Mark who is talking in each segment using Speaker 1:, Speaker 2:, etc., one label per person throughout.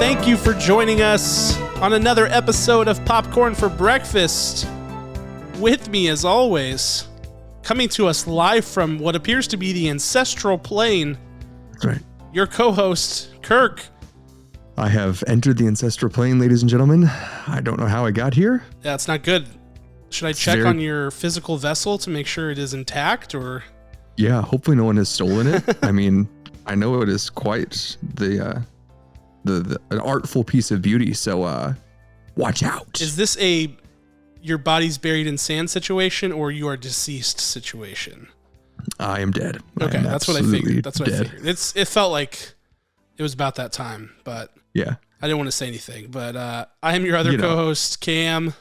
Speaker 1: Thank you for joining us on another episode of Popcorn for Breakfast. With me, as always, coming to us live from what appears to be the ancestral plane.
Speaker 2: That's right.
Speaker 1: Your co-host, Kirk.
Speaker 2: I have entered the ancestral plane, ladies and gentlemen. I don't know how I got here.
Speaker 1: Yeah, it's not good. Should I check on your physical vessel to make sure it is intact, or?
Speaker 2: Yeah, hopefully no one has stolen it. I mean, I know it is quite an artful piece of beauty, so watch out.
Speaker 1: Is this a your body's buried in sand situation, or you are deceased situation?
Speaker 2: I am dead.
Speaker 1: Okay, that's what I figured. That's what
Speaker 2: dead.
Speaker 1: I figured. It felt like it was about that time, but
Speaker 2: yeah,
Speaker 1: I didn't want to say anything. But I am your other co-host, Cam.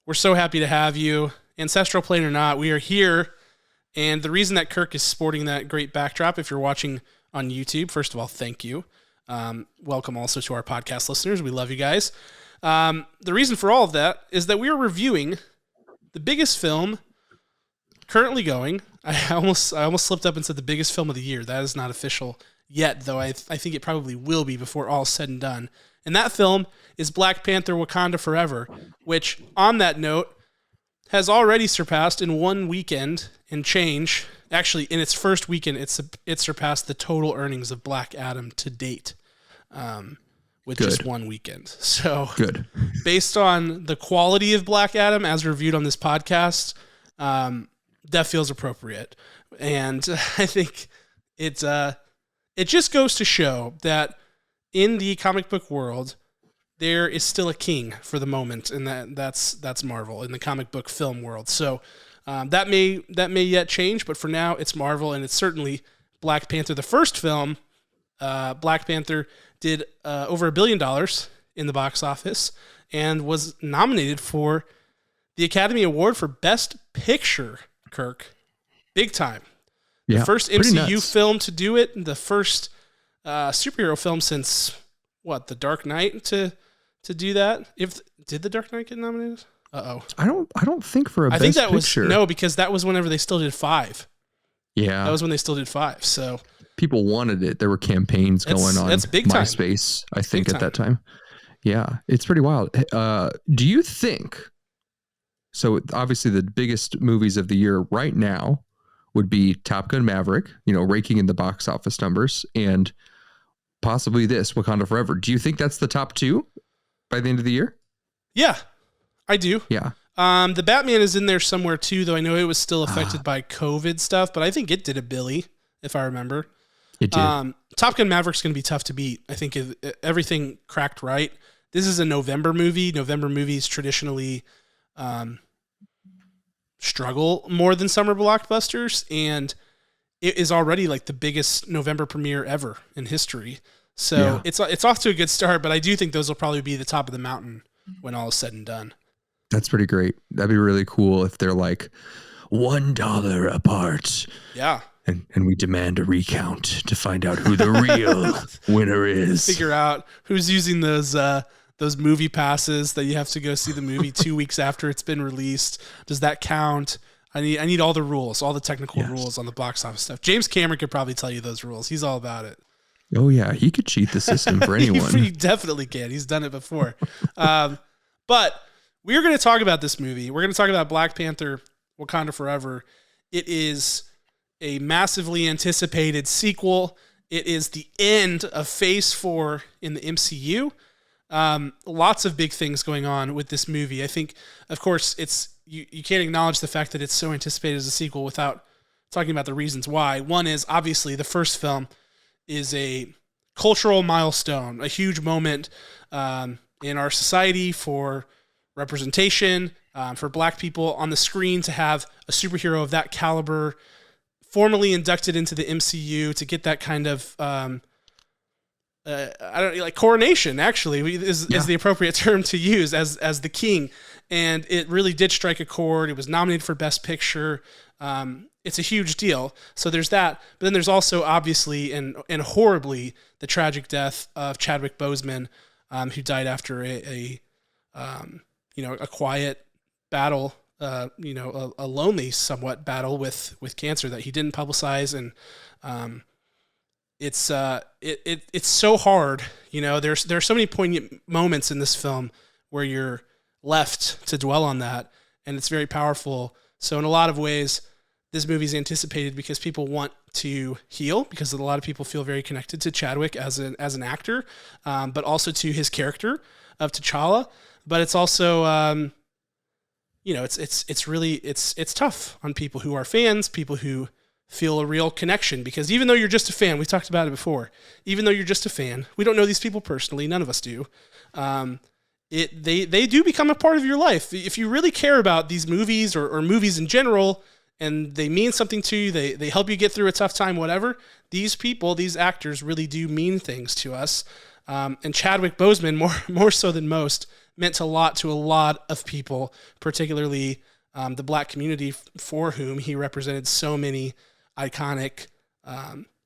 Speaker 1: We're so happy to have you, ancestral plane or not. We are here, and the reason that Kirk is sporting that great backdrop, if you're watching on YouTube, first of all, thank you. Welcome also to our podcast listeners. We love you guys. The reason for all of that is that we are reviewing the biggest film currently going. I almost slipped up and said the biggest film of the year. That is not official yet, though. I think it probably will be before all is said and done. And that film is Black Panther Wakanda Forever, which, on that note, has already surpassed in one weekend and change. Actually, in its first weekend, it surpassed the total earnings of Black Adam to date. With just one weekend. So
Speaker 2: good.
Speaker 1: Based on the quality of Black Adam as reviewed on this podcast, that feels appropriate. And I think it just goes to show that in the comic book world, there is still a king for the moment, and that's Marvel in the comic book film world. So that may yet change, but for now it's Marvel, and it's certainly Black Panther. The first film, Black Panther, did over $1 billion in the box office and was nominated for the Academy Award for Best Picture, Kirk. Big time.
Speaker 2: Yeah,
Speaker 1: the first MCU film to do it, the first superhero film since, The Dark Knight to do that? Did The Dark Knight get nominated? Uh-oh.
Speaker 2: I don't think for a Best Picture.
Speaker 1: Because that was whenever they still did 5.
Speaker 2: Yeah.
Speaker 1: That was when they still did 5, so...
Speaker 2: People wanted it. There were campaigns going on MySpace, I think, at that time. Yeah, it's pretty wild. Do you think, so obviously the biggest movies of the year right now would be Top Gun Maverick, raking in the box office numbers, and possibly this, Wakanda Forever. Do you think that's the top 2 by the end of the year?
Speaker 1: Yeah, I do.
Speaker 2: Yeah.
Speaker 1: The Batman is in there somewhere too, though I know it was still affected by COVID stuff, but I think it did a billy, if I remember.
Speaker 2: It did.
Speaker 1: Top Gun Maverick's going to be tough to beat. I think if everything cracked right. This is a November movie. November movies traditionally struggle more than summer blockbusters, and it is already like the biggest November premiere ever in history. So it's off to a good start, but I do think those will probably be the top of the mountain when all is said and done.
Speaker 2: That's pretty great. That'd be really cool if they're like $1 apart.
Speaker 1: Yeah.
Speaker 2: And we demand a recount to find out who the real winner is.
Speaker 1: Figure out who's using those movie passes that you have to go see the movie 2 weeks after it's been released. Does that count? I need all the rules, all the technical rules on the box office stuff. James Cameron could probably tell you those rules. He's all about it.
Speaker 2: Oh yeah, he could cheat the system for anyone.
Speaker 1: He definitely can. He's done it before. But we're going to talk about this movie. We're going to talk about Black Panther Wakanda Forever. It is a massively anticipated sequel. It is the end of Phase 4 in the MCU. Lots of big things going on with this movie. I think, of course, you can't acknowledge the fact that it's so anticipated as a sequel without talking about the reasons why. One is, obviously, the first film is a cultural milestone, a huge moment in our society for representation, for Black people on the screen, to have a superhero of that caliber formally inducted into the MCU, to get that kind of coronation, actually, is the appropriate term to use as the king. And it really did strike a chord. It was nominated for Best Picture. It's a huge deal. So there's that. But then there's also, obviously and horribly, the tragic death of Chadwick Boseman, who died after a quiet battle, a lonely somewhat battle with cancer that he didn't publicize. And it's so hard. You know, there are so many poignant moments in this film where you're left to dwell on that, and it's very powerful. So in a lot of ways, this movie is anticipated because people want to heal, because a lot of people feel very connected to Chadwick as an actor, but also to his character of T'Challa. But it's also, it's really tough on people who are fans, people who feel a real connection, because even though you're just a fan, we talked about it before, even though you're just a fan, we don't know these people personally, none of us do. They do become a part of your life. If you really care about these movies or movies in general, and they mean something to you, they help you get through a tough time, whatever, these people, these actors really do mean things to us. And Chadwick Boseman, more so than most, meant a lot to a lot of people, particularly the Black community, for whom he represented so many iconic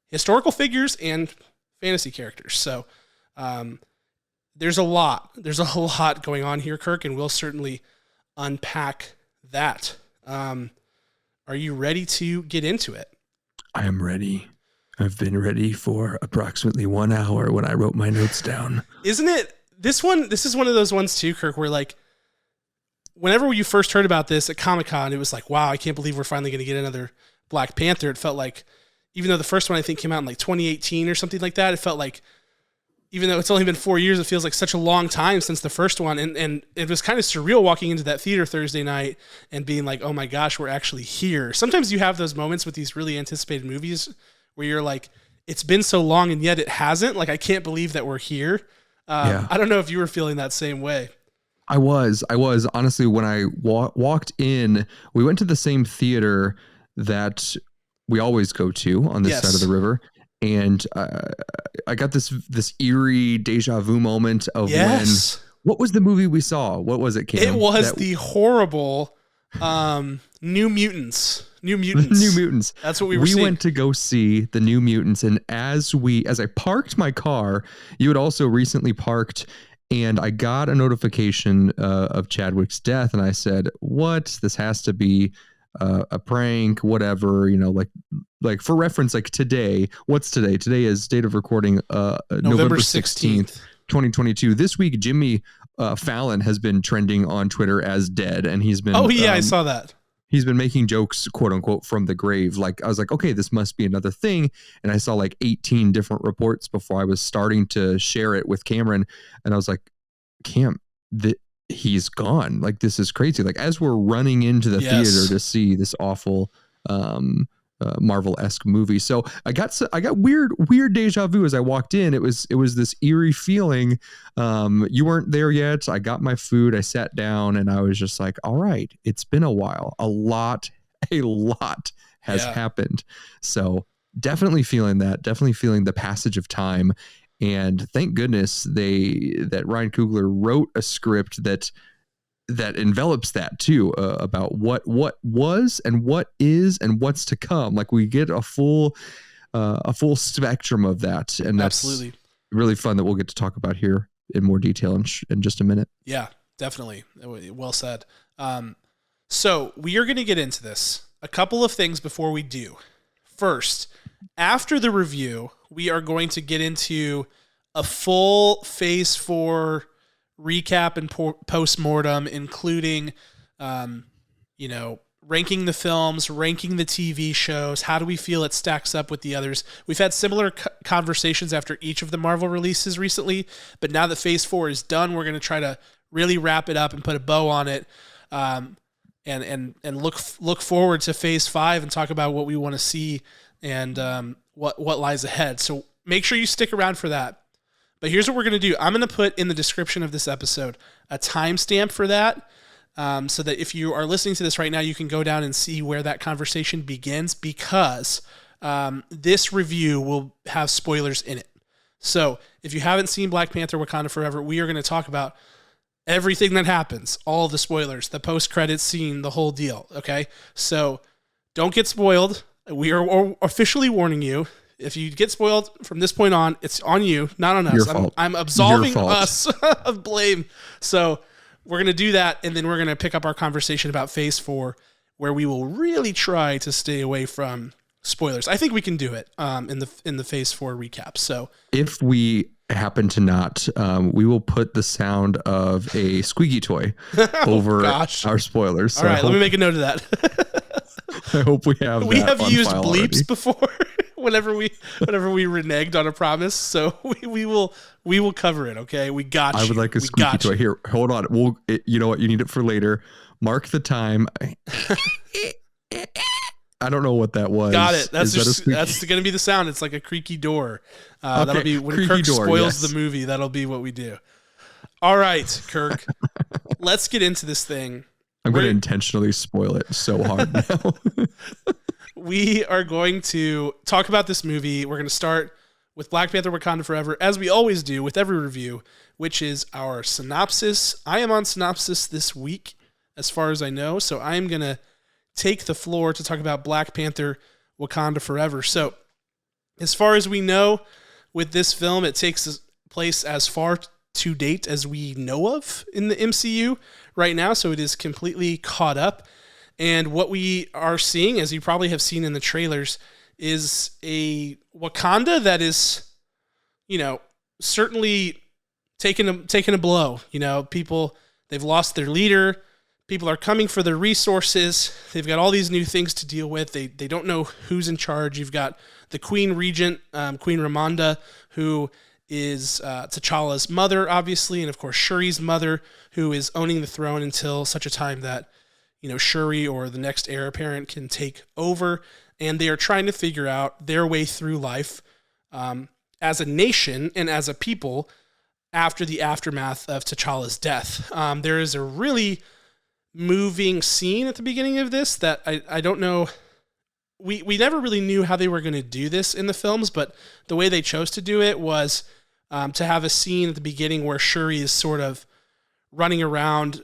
Speaker 1: historical figures and fantasy characters. So there's a lot going on here, Kirk, and we'll certainly unpack that. Are you ready to get into it?
Speaker 2: I am ready. I've been ready for approximately 1 hour when I wrote my notes down.
Speaker 1: Isn't it? This is one of those ones too, Kirk, where like, whenever you first heard about this at Comic-Con, it was like, wow, I can't believe we're finally going to get another Black Panther. It felt like, even though the first one I think came out in like 2018 or something like that, it felt like, even though it's only been 4 years, it feels like such a long time since the first one. And it was kind of surreal walking into that theater Thursday night and being like, oh my gosh, we're actually here. Sometimes you have those moments with these really anticipated movies where you're like, it's been so long and yet it hasn't. Like, I can't believe that we're here. I don't know if you were feeling that same way.
Speaker 2: I was honestly, when I walked in, we went to the same theater that we always go to on this side of the river. And I got this eerie deja vu moment of when, what was the movie we saw? What was it, Cam?
Speaker 1: It was the horrible New Mutants. New Mutants. That's what we were seeing.
Speaker 2: We went to go see the New Mutants. And as I parked my car, you had also recently parked, and I got a notification of Chadwick's death. And I said, what? This has to be a prank, whatever, like for reference, like today, what's today? Today is date of recording, November 16th, 2022. This week, Jimmy Fallon has been trending on Twitter as dead. And he's been,
Speaker 1: I saw that.
Speaker 2: He's been making jokes, quote unquote, from the grave. Like, I was like, okay, this must be another thing. And I saw like 18 different reports before I was starting to share it with Cameron. And I was like, Cam, he's gone. Like, this is crazy. Like, as we're running into the theater to see this awful Marvel-esque movie. So I got weird deja vu as I walked in. It was this eerie feeling. You weren't there yet. I got my food. I sat down and I was just like, all right, it's been a while. A lot has happened. So definitely feeling that, definitely feeling the passage of time. And thank goodness that Ryan Coogler wrote a script that envelops that too, about what was and what is and what's to come. Like, we get a full spectrum of that, and that's absolutely really fun that we'll get to talk about here in more detail in just a minute.
Speaker 1: Yeah, definitely. Well said. So we are going to get into this. A couple of things before we do. First, after the review, we are going to get into a full Phase 4 recap and post-mortem, including, ranking the films, ranking the TV shows. How do we feel it stacks up with the others? We've had similar conversations after each of the Marvel releases recently, but now that Phase 4 is done, we're going to try to really wrap it up and put a bow on it, and look forward to Phase 5 and talk about what we want to see and what lies ahead. So make sure you stick around for that. But here's what we're going to do. I'm going to put in the description of this episode a timestamp for that, so that if you are listening to this right now, you can go down and see where that conversation begins, because this review will have spoilers in it. So if you haven't seen Black Panther Wakanda Forever, we are going to talk about everything that happens, all the spoilers, the post-credits scene, the whole deal, okay? So don't get spoiled. We are officially warning you. If you get spoiled from this point on, it's on you, not on us. I'm absolving us of blame. So we're going to do that, and then we're going to pick up our conversation about Phase 4, where we will really try to stay away from spoilers. I think we can do it in the Phase 4 recap. So
Speaker 2: if we happen to not, we will put the sound of a squeaky toy over our spoilers.
Speaker 1: So all right, let me make a note of that.
Speaker 2: I hope we have.
Speaker 1: We have used bleeps
Speaker 2: already.
Speaker 1: before. whenever we reneged on a promise, so we will cover it. Okay, we got you.
Speaker 2: I would like a squeaky toy. Here, hold on. You know what? You need it for later. Mark the time. I don't know what that was.
Speaker 1: Got it. That's going to be the sound. It's like a creaky door. Okay. That'll be when Kirk spoils the movie. That'll be what we do. All right, Kirk. Let's get into this thing.
Speaker 2: I'm going to intentionally spoil it so hard now.
Speaker 1: We are going to talk about this movie. We're going to start with Black Panther Wakanda Forever, as we always do with every review, which is our synopsis. I am on synopsis this week, as far as I know, so I am going to take the floor to talk about Black Panther Wakanda Forever. So, as far as we know with this film, it takes place as far to date as we know of in the MCU right now, so it is completely caught up. And what we are seeing, as you probably have seen in the trailers, is a Wakanda that is, certainly taking a blow. People, they've lost their leader. People are coming for their resources. They've got all these new things to deal with. They don't know who's in charge. You've got the Queen Regent, Queen Ramonda, who is T'Challa's mother, obviously, and of course Shuri's mother, who is owning the throne until such a time that Shuri or the next heir apparent can take over, and they are trying to figure out their way through life as a nation and as a people after the aftermath of T'Challa's death. There is a really moving scene at the beginning of this that I don't know. We never really knew how they were going to do this in the films, but the way they chose to do it was to have a scene at the beginning where Shuri is sort of running around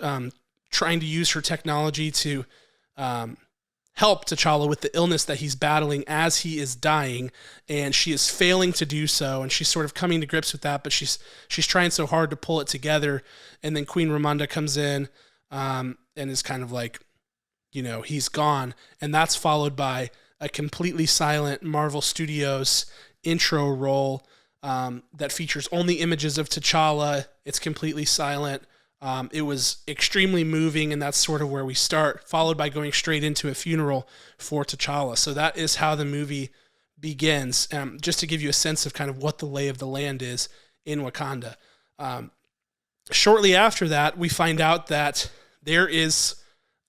Speaker 1: trying to use her technology to help T'Challa with the illness that he's battling as he is dying, and she is failing to do so, and she's sort of coming to grips with that, but she's trying so hard to pull it together, and then Queen Ramonda comes in and is kind of like, he's gone, and that's followed by a completely silent Marvel Studios intro roll that features only images of T'Challa. It's completely silent. It was extremely moving, and that's sort of where we start, followed by going straight into a funeral for T'Challa. So that is how the movie begins, just to give you a sense of kind of what the lay of the land is in Wakanda. Shortly after that, we find out that there is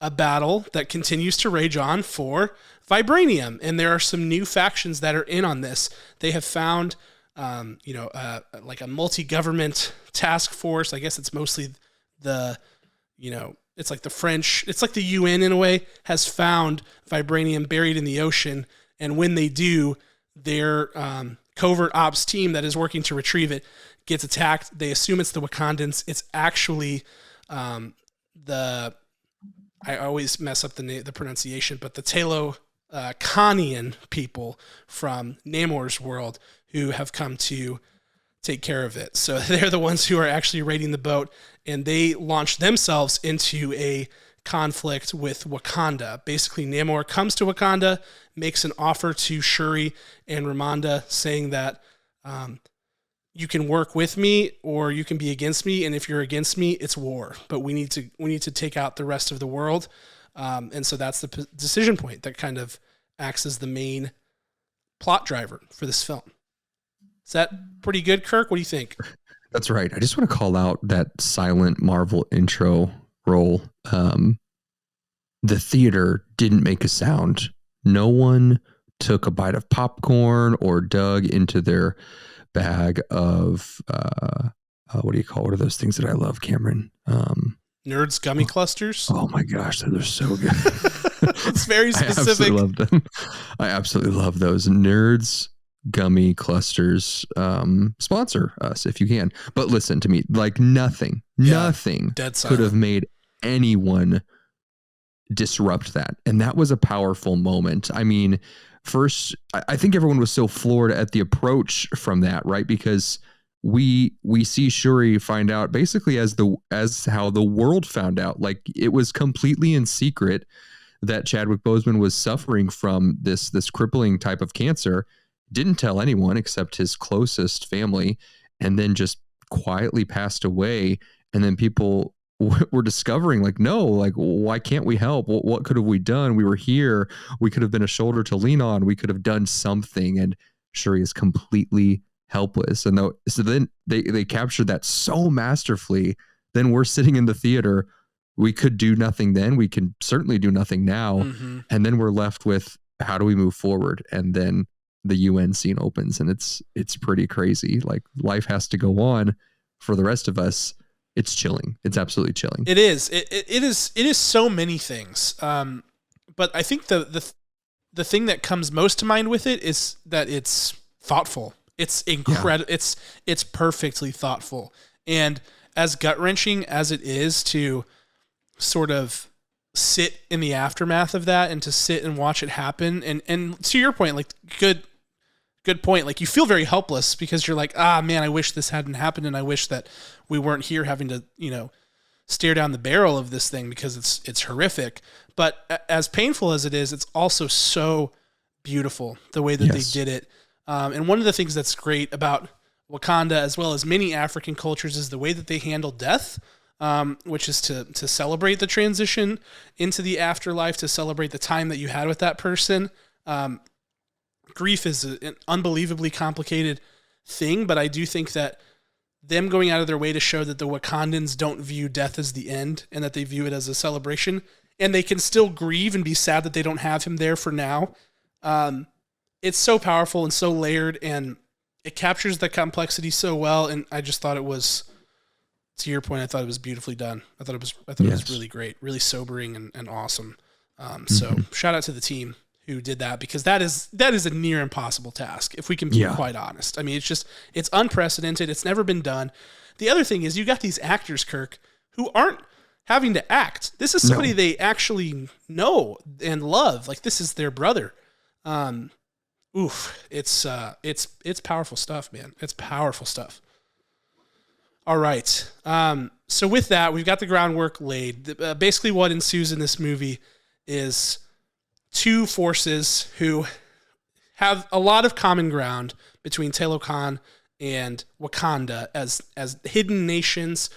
Speaker 1: a battle that continues to rage on for vibranium, and there are some new factions that are in on this. They have found, like a multi-government task force. I guess it's mostly it's like the French, it's like the UN in a way, has found vibranium buried in the ocean. And when they do, their covert ops team that is working to retrieve it gets attacked. They assume it's the Wakandans. It's actually I always mess up the pronunciation, but the Talokanian people from Namor's world who have come to take care of it. So they're the ones who are actually raiding the boat, and they launch themselves into a conflict with Wakanda. Basically, Namor comes to Wakanda, makes an offer to Shuri and Ramonda, saying that you can work with me or you can be against me, and if you're against me, it's war. But we need to take out the rest of the world, and so that's the decision point that kind of acts as the main plot driver for this film. Is that pretty good, Kirk? What do you think?
Speaker 2: That's right. I just want to call out that silent Marvel intro roll. The theater didn't make a sound. No one took a bite of popcorn or dug into their bag of what are those things that I love, Cameron?
Speaker 1: Nerds gummy clusters.
Speaker 2: Oh my gosh, they're so good.
Speaker 1: It's very specific.
Speaker 2: I absolutely love them. I absolutely love those Nerds gummy clusters. Sponsor us if you can. But listen to me, like nothing could have made anyone disrupt that. And that was a powerful moment. I mean, first, I think everyone was so floored at the approach from that, right? Because we see Shuri find out basically as how the world found out. Like, it was completely in secret that Chadwick Boseman was suffering from this crippling type of cancer, didn't tell anyone except his closest family, and then just quietly passed away. And then people were discovering, like, no, like, why can't we help? What could have we done? We were here. We could have been a shoulder to lean on. We could have done something. And Shuri is completely helpless. And so then they captured that so masterfully. Then we're sitting in the theater. We could do nothing then. We can certainly do nothing now. Mm-hmm. And then we're left with, how do we move forward? And then the UN scene opens, and it's pretty crazy. Like, life has to go on for the rest of us. It's chilling. It's absolutely chilling.
Speaker 1: It is. It is so many things. But I think the thing that comes most to mind with it is that it's thoughtful. It's incredible. Yeah. It's perfectly thoughtful. And as gut-wrenching as it is to sort of sit in the aftermath of that and to sit and watch it happen, and to your point, like, good point. Like, you feel very helpless because you're like, man, I wish this hadn't happened, and I wish that we weren't here having to, stare down the barrel of this thing because it's horrific. But as painful as it is, it's also so beautiful the way that they did it. And one of the things that's great about Wakanda, as well as many African cultures, is the way that they handle death, which is to celebrate the transition into the afterlife, to celebrate the time that you had with that person. Grief is an unbelievably complicated thing, but I do think that them going out of their way to show that the Wakandans don't view death as the end and that they view it as a celebration, and they can still grieve and be sad that they don't have him there for now. It's so powerful and so layered, and it captures the complexity so well. And I just thought it was, to your point, I thought it was beautifully done. I thought it was really great, really sobering and awesome. So shout out to the team who did that, because that is a near impossible task, if we can be quite honest. I mean, it's unprecedented. It's never been done. The other thing is, you got these actors, Kirk, who aren't having to act. This is somebody they actually know and love. Like, this is their brother. It's powerful stuff, man. It's powerful stuff. All right. So with that, we've got the groundwork laid. Basically what ensues in this movie is two forces who have a lot of common ground between Talokan and Wakanda as hidden nations,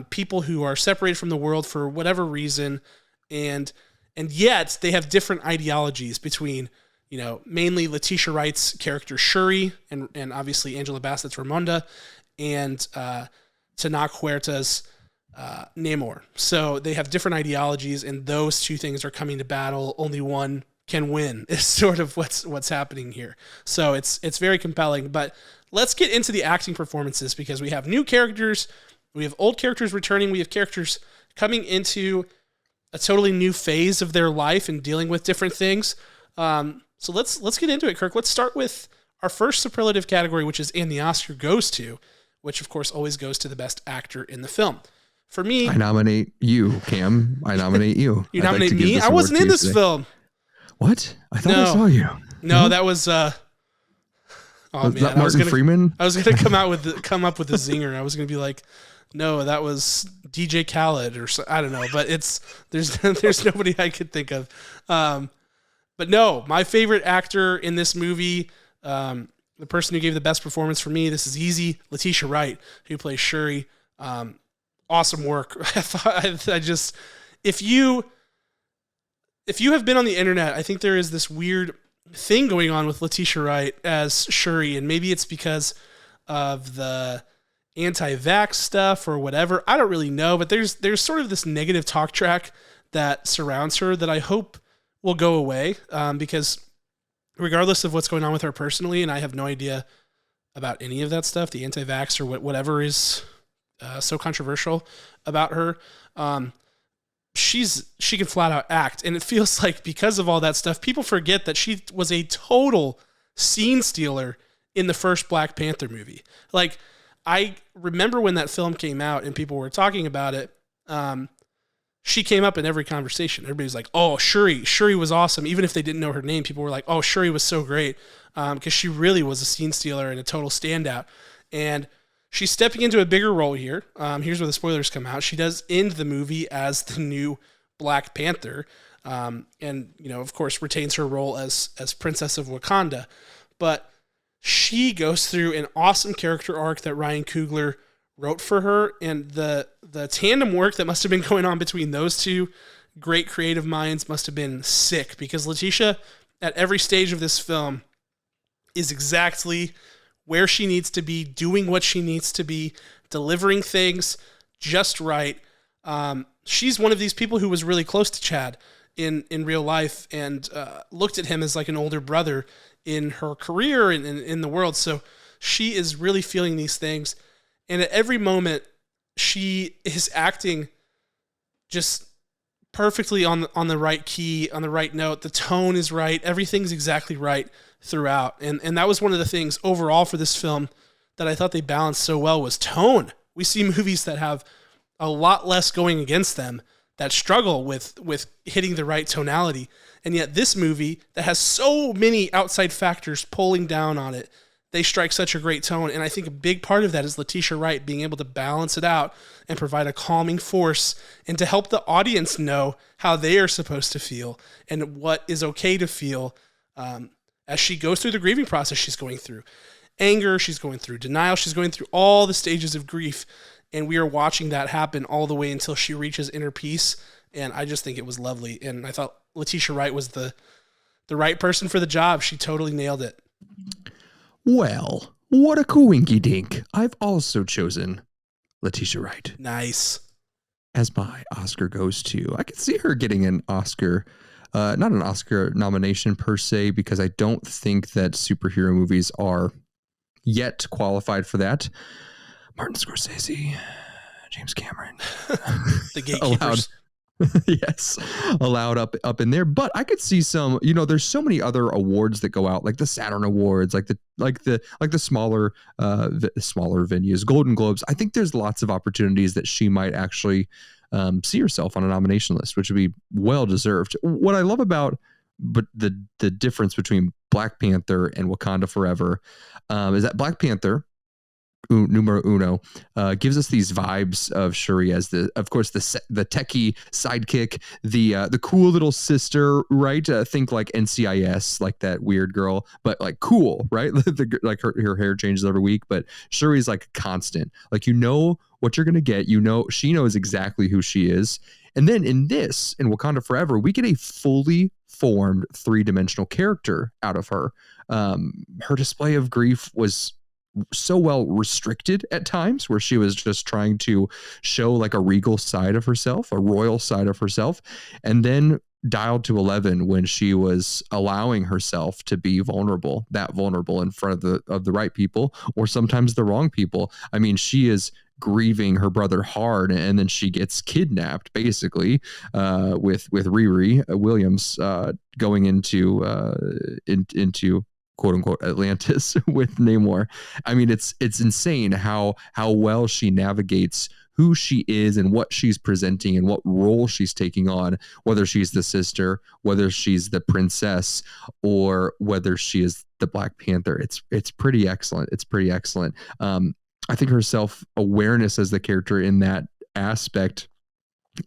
Speaker 1: people who are separated from the world for whatever reason, and yet they have different ideologies between, mainly Letitia Wright's character Shuri and obviously Angela Bassett's Ramonda, and Tenoch Huerta's Namor. So they have different ideologies, and those two things are coming to battle. Only one can win is sort of what's happening here. So it's very compelling. But let's get into the acting performances, because we have new characters, we have old characters returning, we have characters coming into a totally new phase of their life and dealing with different things. So let's get into it, Kirk. Let's start with our first superlative category, which is "and the Oscar goes to," which of course always goes to the best actor in the film. For me,
Speaker 2: I nominate you, Cam. I nominate you.
Speaker 1: You nominate me? I wasn't in this film.
Speaker 2: What? I thought I saw you.
Speaker 1: No, that was. Was
Speaker 2: man, that Martin Freeman?
Speaker 1: I was gonna come up with a zinger. I was gonna be like, no, that was DJ Khaled or so, I don't know. But there's nobody I could think of. But no, my favorite actor in this movie, the person who gave the best performance for me, this is easy, Letitia Wright, who plays Shuri. Awesome work. If you have been on the internet, I think there is this weird thing going on with Letitia Wright as Shuri, and maybe it's because of the anti-vax stuff or whatever. I don't really know, but there's sort of this negative talk track that surrounds her that I hope will go away, because regardless of what's going on with her personally, and I have no idea about any of that stuff, the anti-vax or whatever is so controversial about her, she can flat out act. And it feels like because of all that stuff, people forget that she was a total scene stealer in the first Black Panther movie. Like, I remember when that film came out and people were talking about it, she came up in every conversation. Everybody's like, oh, Shuri was awesome. Even if they didn't know her name, people were like, oh, Shuri was so great, because she really was a scene stealer and a total standout. And she's stepping into a bigger role here. Here's where the spoilers come out. She does end the movie as the new Black Panther. and of course retains her role as Princess of Wakanda. But she goes through an awesome character arc that Ryan Coogler wrote for her, and the tandem work that must have been going on between those two great creative minds must have been sick, because Letitia at every stage of this film is exactly where she needs to be, doing what she needs to be, delivering things just right. She's one of these people who was really close to Chad in real life, and looked at him as like an older brother in her career and in the world. So she is really feeling these things. And at every moment, she is acting just perfectly on the right key, on the right note. The tone is right. Everything's exactly right throughout. And that was one of the things overall for this film that I thought they balanced so well, was tone. We see movies that have a lot less going against them, that struggle with hitting the right tonality. And yet this movie that has so many outside factors pulling down on it, they strike such a great tone. And I think a big part of that is Letitia Wright being able to balance it out and provide a calming force, and to help the audience know how they are supposed to feel and what is okay to feel as she goes through the grieving process she's going through. Anger, she's going through denial, she's going through all the stages of grief. And we are watching that happen all the way until she reaches inner peace. And I just think it was lovely. And I thought Letitia Wright was the right person for the job. She totally nailed it.
Speaker 2: Well, what a coinky dink. I've also chosen Letitia Wright.
Speaker 1: Nice.
Speaker 2: As my Oscar goes to. I could see her getting an Oscar, not an Oscar nomination per se, because I don't think that superhero movies are yet qualified for that. Martin Scorsese, James Cameron,
Speaker 1: the gatekeepers.
Speaker 2: Yes, allowed up in there. But I could see some, there's so many other awards that go out, like the Saturn Awards, like the smaller venues, Golden Globes. I think there's lots of opportunities that she might actually see herself on a nomination list, which would be well deserved. What I love about the difference between Black Panther and Wakanda Forever is that Black Panther, numero uno, gives us these vibes of Shuri as the techie sidekick, the cool little sister, right? Think like NCIS, like that weird girl, but like cool, right? Like her hair changes every week, but Shuri's like constant. Like, what you're gonna get. She knows exactly who she is. And then in Wakanda Forever, we get a fully formed 3-dimensional character out of her. Her display of grief was so well restricted at times, where she was just trying to show like a regal side of herself, a royal side of herself, and then dialed to 11 when she was allowing herself to be vulnerable in front of the right people, or sometimes the wrong people. I mean, she is grieving her brother hard, and then she gets kidnapped basically with Riri Williams going into quote unquote Atlantis with Namor. I mean, it's insane how well she navigates who she is and what she's presenting and what role she's taking on, whether she's the sister, whether she's the princess, or whether she is the Black Panther. It's pretty excellent. I think her self-awareness as the character in that aspect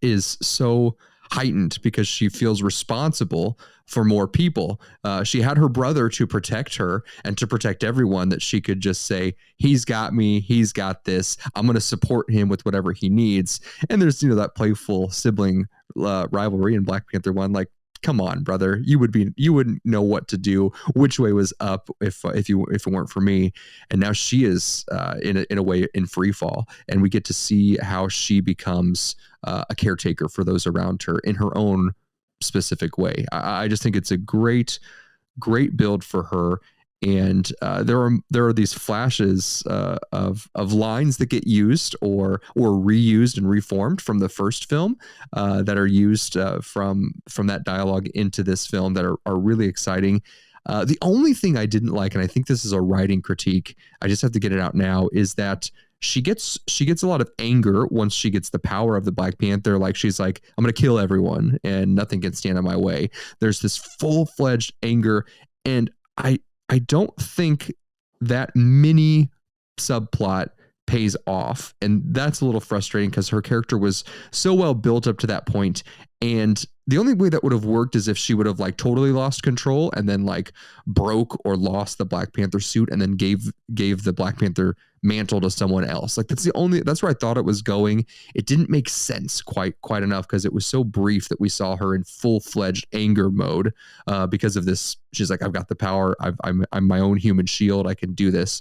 Speaker 2: is so heightened because she feels responsible for more people. She had her brother to protect her and to protect everyone, that she could just say, he's got me, he's got this, I'm going to support him with whatever he needs. And there's, that playful sibling rivalry in Black Panther 1. Like, come on, brother, you wouldn't know what to do, which way was up if it weren't for me. And now she is in a way in free fall, and we get to see how she becomes a caretaker for those around her in her own specific way. I just think it's a great build for her. And there are these flashes of lines that get used or reused and reformed from the first film that are used from that dialogue into this film that are really exciting. The only thing I didn't like, and I think this is a writing critique, I just have to get it out now, is that she gets a lot of anger once she gets the power of the Black Panther. Like, she's like, I'm going to kill everyone and nothing can stand in my way. There's this full-fledged anger, and I don't think that mini subplot pays off. And that's a little frustrating because her character was so well built up to that point. And the only way that would have worked is if she would have like totally lost control and then like broke or lost the Black Panther suit and then gave the Black Panther mantle to someone else. Like that's where I thought it was going. It didn't make sense quite enough because it was so brief that we saw her in full-fledged anger mode because of this. She's like, I've got the power. I'm my own human shield. I can do this.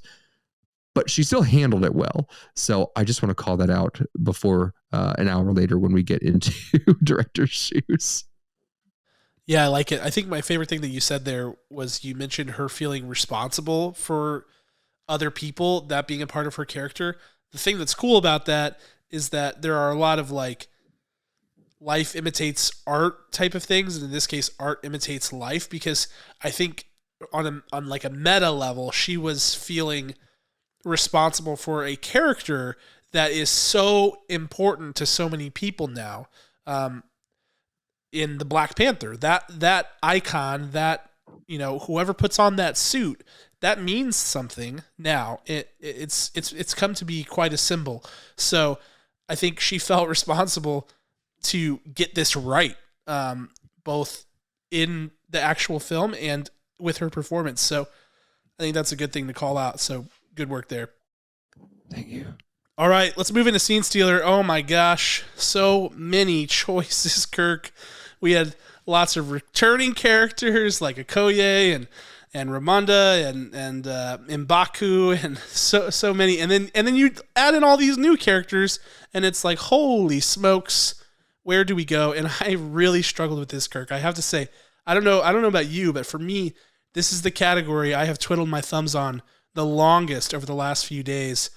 Speaker 2: But she still handled it well. So I just want to call that out before an hour later when we get into director's shoes.
Speaker 1: Yeah, I like it. I think my favorite thing that you said there was you mentioned her feeling responsible for other people, that being a part of her character. The thing that's cool about that is that there are a lot of like life imitates art type of things. And in this case, art imitates life, because I think on like a meta level, she was feeling responsible for a character that is so important to so many people now. In the Black Panther, that icon, that, you know, whoever puts on that suit, that means something now. It's come to be quite a symbol. So I think she felt responsible to get this right, both in the actual film and with her performance. So I think that's a good thing to call out. So good work there.
Speaker 2: Thank you.
Speaker 1: All right, let's move into Scene Stealer. Oh my gosh, so many choices, Kirk. We had lots of returning characters like Okoye and Ramonda and M'Baku and so many. And then you add in all these new characters, and it's like, holy smokes, where do we go? And I really struggled with this, Kirk. I have to say, I don't know about you, but for me, this is the category I have twiddled my thumbs on the longest over the last few days.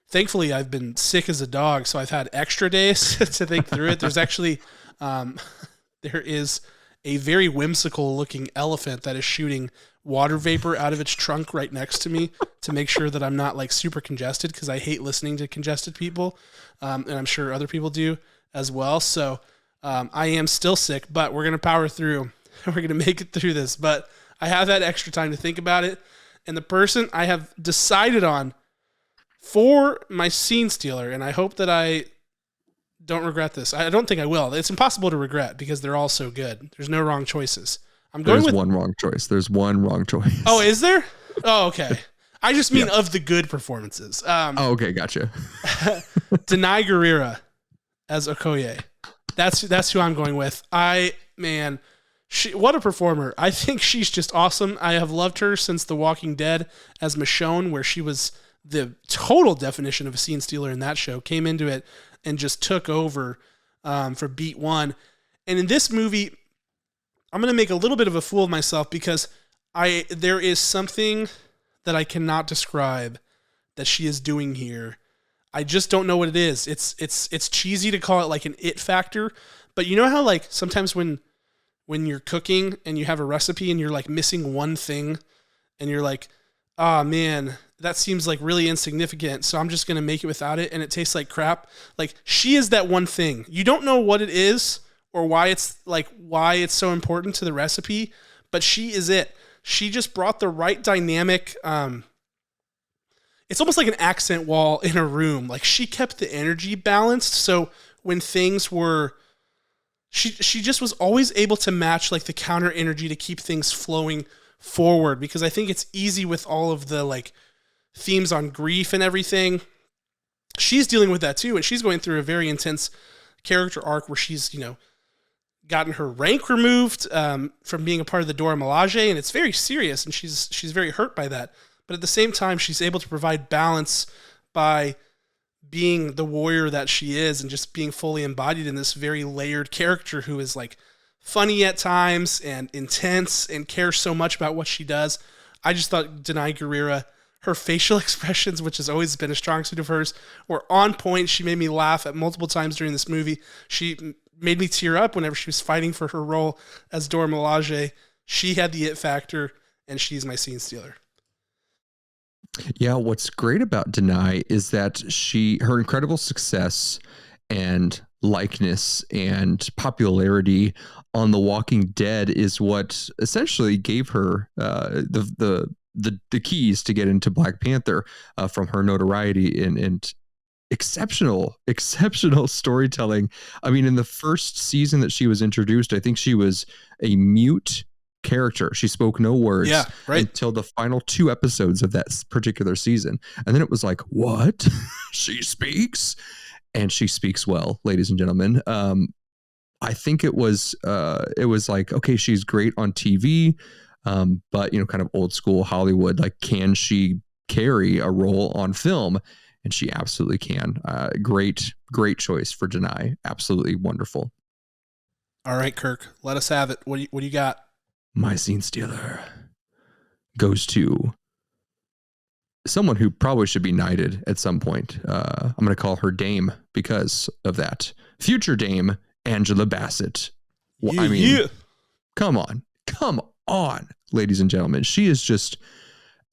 Speaker 1: Thankfully, I've been sick as a dog, so I've had extra days to think through it. There's actually, there is a very whimsical looking elephant that is shooting water vapor out of its trunk right next to me to make sure that I'm not like super congested, because I hate listening to congested people. And I'm sure other people do as well. So I am still sick, but we're going to power through. We're going to make it through this. But I have had extra time to think about it. And the person I have decided on for my Scene Stealer, and I hope that I don't regret this. I don't think I will. It's impossible to regret because they're all so good. There's no wrong choices.
Speaker 2: There's one wrong choice. There's one wrong choice.
Speaker 1: Oh, is there? Oh, okay. I just mean of the good performances.
Speaker 2: Okay, gotcha.
Speaker 1: Denai Guerrera as Okoye. That's who I'm going with. What a performer. I think she's just awesome. I have loved her since The Walking Dead as Michonne, where she was the total definition of a scene stealer in that show, came into it and just took over for beat one. And in this movie, I'm going to make a little bit of a fool of myself because there is something that I cannot describe that she is doing here. I just don't know what it is. It's cheesy to call it like an it factor, but you know how like sometimes when you're cooking and you have a recipe and you're like missing one thing and you're like, oh man, that seems like really insignificant, so I'm just going to make it without it, and it tastes like crap. Like, she is that one thing. You don't know what it is or why it's so important to the recipe, but she is it. She just brought the right dynamic. It's almost like an accent wall in a room. Like, she kept the energy balanced, so when things were... She just was always able to match like the counter energy to keep things flowing forward, because I think it's easy with all of the like themes on grief and everything. She's dealing with that too, and she's going through a very intense character arc where she's, you know, gotten her rank removed from being a part of the Dora Milaje, and it's very serious, and she's very hurt by that. But at the same time, she's able to provide balance by being the warrior that she is and just being fully embodied in this very layered character who is like funny at times and intense and cares so much about what she does. I just thought Denai Guerrera, her facial expressions, which has always been a strong suit of hers, were on point. She made me laugh at multiple times during this movie. She made me tear up whenever she was fighting for her role as Dora Milaje. She had the it factor, and she's my scene stealer.
Speaker 2: Yeah, what's great about Denai is that her incredible success and likeness and popularity on The Walking Dead is what essentially gave her the the keys to get into Black Panther from her notoriety and exceptional storytelling. I mean, in the first season that she was introduced, I think she was a mute character. She spoke no words until the final 2 episodes of that particular season. And then it was like, what? She speaks? And she speaks well, ladies and gentlemen. I think it was like, okay, she's great on TV, but kind of old school Hollywood, like, can she carry a role on film? And she absolutely can. Great choice for Janai. Absolutely wonderful.
Speaker 1: All right, Kirk, let us have it. What do you got?
Speaker 2: My scene stealer goes to someone who probably should be knighted at some point. I'm going to call her Dame because of that. Future Dame Angela Bassett. Come on, ladies and gentlemen. She is just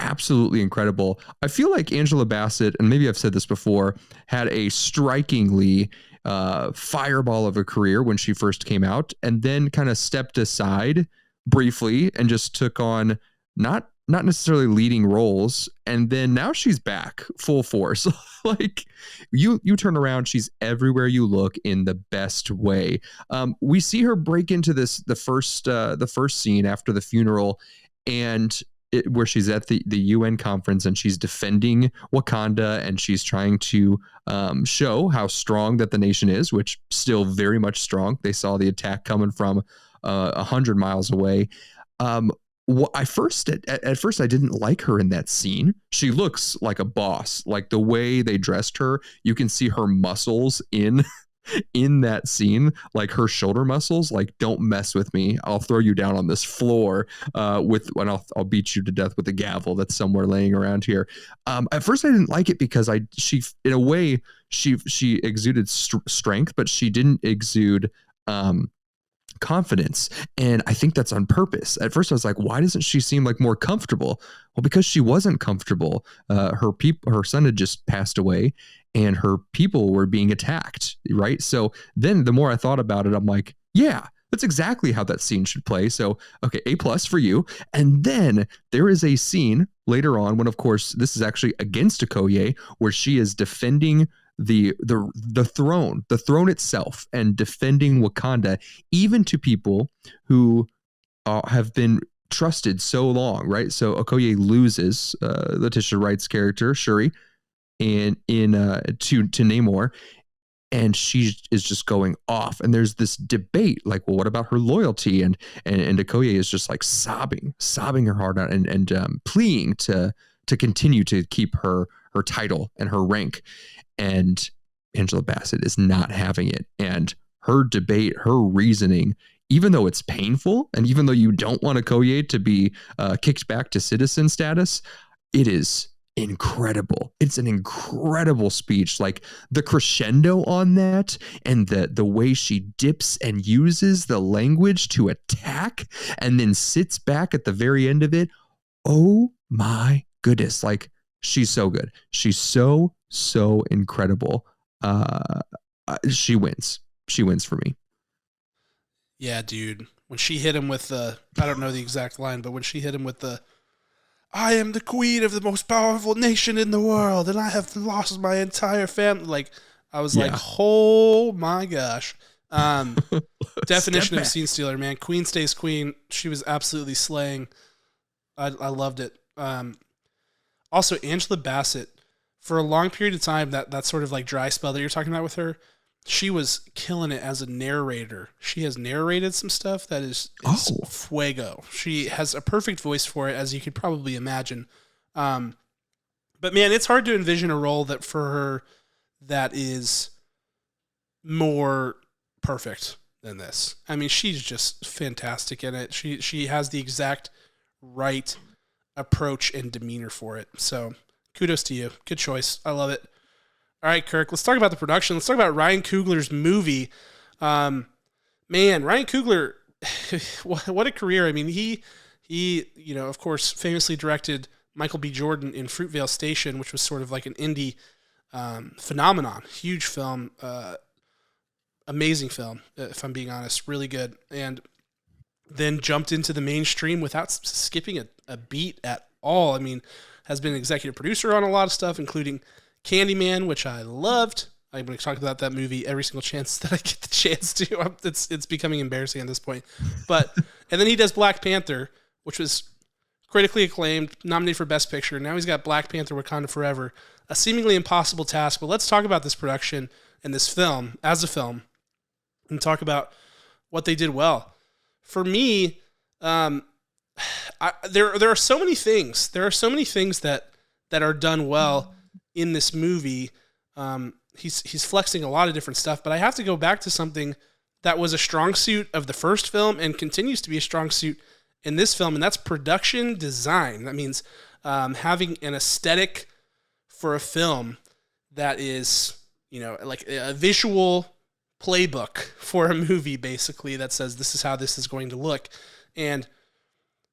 Speaker 2: absolutely incredible. I feel like Angela Bassett, and maybe I've said this before, had a strikingly fireball of a career when she first came out, and then kind of stepped aside briefly and just took on not necessarily leading roles, and then now she's back full force. Like, you turn around, she's everywhere you look in the best way. We see her break into the first scene after the funeral, and where she's at the UN conference, and she's defending Wakanda, and she's trying to show how strong that the nation is, which still very much strong. They saw the attack coming from 100 miles away. At first I didn't like her in that scene. She looks like a boss. Like, the way they dressed her, you can see her muscles in that scene, like her shoulder muscles. Like, don't mess with me. I'll throw you down on this floor and I'll beat you to death with a gavel that's somewhere laying around here. At first I didn't like it because she in a way she exuded strength, but she didn't exude confidence, and I think that's on purpose. At first I was like, why doesn't she seem like more comfortable? Well, because she wasn't comfortable. Her son had just passed away, and her people were being attacked, right? So then the more I thought about it, I'm like, yeah, that's exactly how that scene should play. So, okay, A+ for you. And then there is a scene later on when, of course, this is actually against Okoye, where she is defending the throne itself, and defending Wakanda, even to people who have been trusted so long, right? So Okoye loses Letitia Wright's character Shuri to Namor, and she is just going off. And there's this debate, like, well, what about her loyalty? And Okoye is just like sobbing her heart out, and pleading to continue to keep her title and her rank. And Angela Bassett is not having it. And her debate, her reasoning, even though it's painful, and even though you don't want Okoye to be kicked back to citizen status, it is incredible. It's an incredible speech. Like, the crescendo on that, and the way she dips and uses the language to attack, and then sits back at the very end of it. Oh my goodness. Like, she's so good. She's so incredible. She wins for me.
Speaker 1: Yeah, dude. When she hit him with I don't know the exact line, but when she hit him with I am the queen of the most powerful nation in the world, and I have lost my entire family. Like, I was like, oh my gosh. Definition of scene stealer, man. Queen stays queen. She was absolutely slaying. I loved it. Also, Angela Bassett, for a long period of time, that sort of like dry spell that you're talking about with her, she was killing it as a narrator. She has narrated some stuff that is fuego. She has a perfect voice for it, as you could probably imagine. But man, it's hard to envision a role that for her that is more perfect than this. I mean, she's just fantastic in it. She has the exact right approach and demeanor for it. So kudos to you. Good choice. I love it. All right, Kirk, let's talk about the production. Let's talk about Ryan Coogler's movie. Man, Ryan Coogler, what a career. I mean, he, of course, famously directed Michael B. Jordan in Fruitvale Station, which was sort of like an indie phenomenon. Huge film, amazing film, if I'm being honest, really good. And then jumped into the mainstream without skipping a beat at all. I mean, has been executive producer on a lot of stuff, including Candyman, which I loved. I'm going to talk about that movie every single chance that I get the chance to. It's becoming embarrassing at this point. But and then he does Black Panther, which was critically acclaimed, nominated for Best Picture. Now he's got Black Panther Wakanda Forever, a seemingly impossible task. But let's talk about this production and this film as a film and talk about what they did well. For me, there are so many things. There are so many things that are done well in this movie. He's flexing a lot of different stuff, but I have to go back to something that was a strong suit of the first film and continues to be a strong suit in this film, and that's production design. That means having an aesthetic for a film that is, like a visual playbook for a movie, basically, that says this is how this is going to look. And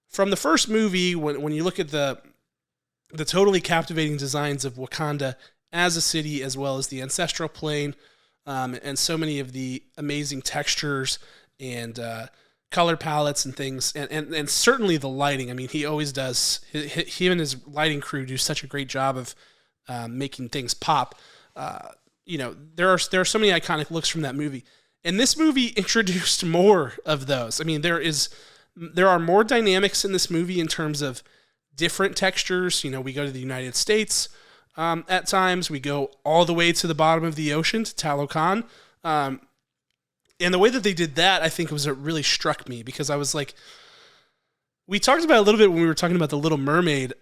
Speaker 1: from the first movie, when you look at the totally captivating designs of Wakanda as a city, as well as the ancestral plane, and so many of the amazing textures and color palettes and things, and certainly the lighting. I mean, he always does. He and his lighting crew do such a great job of making things pop. There are so many iconic looks from that movie, and this movie introduced more of those. I mean, there are more dynamics in this movie in terms of different textures. We go to the United States at times. We go all the way to the bottom of the ocean, to Talokan. And the way that they did that, I think, was what really struck me, because I was like, we talked about it a little bit when we were talking about the Little Mermaid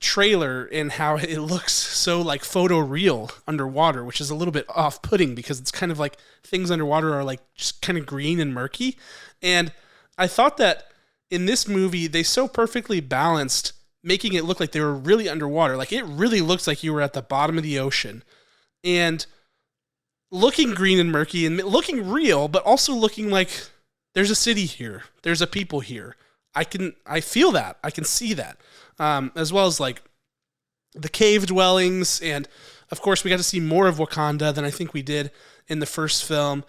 Speaker 1: trailer and how it looks so like photoreal underwater, which is a little bit off-putting because it's kind of like things underwater are like just kind of green and murky. And I thought that in this movie, they so perfectly balanced making it look like they were really underwater. Like, it really looks like you were at the bottom of the ocean and looking green and murky and looking real, but also looking like there's a city here. There's a people here. I feel that. I can see that. As well as like the cave dwellings. And of course we got to see more of Wakanda than I think we did in the first film.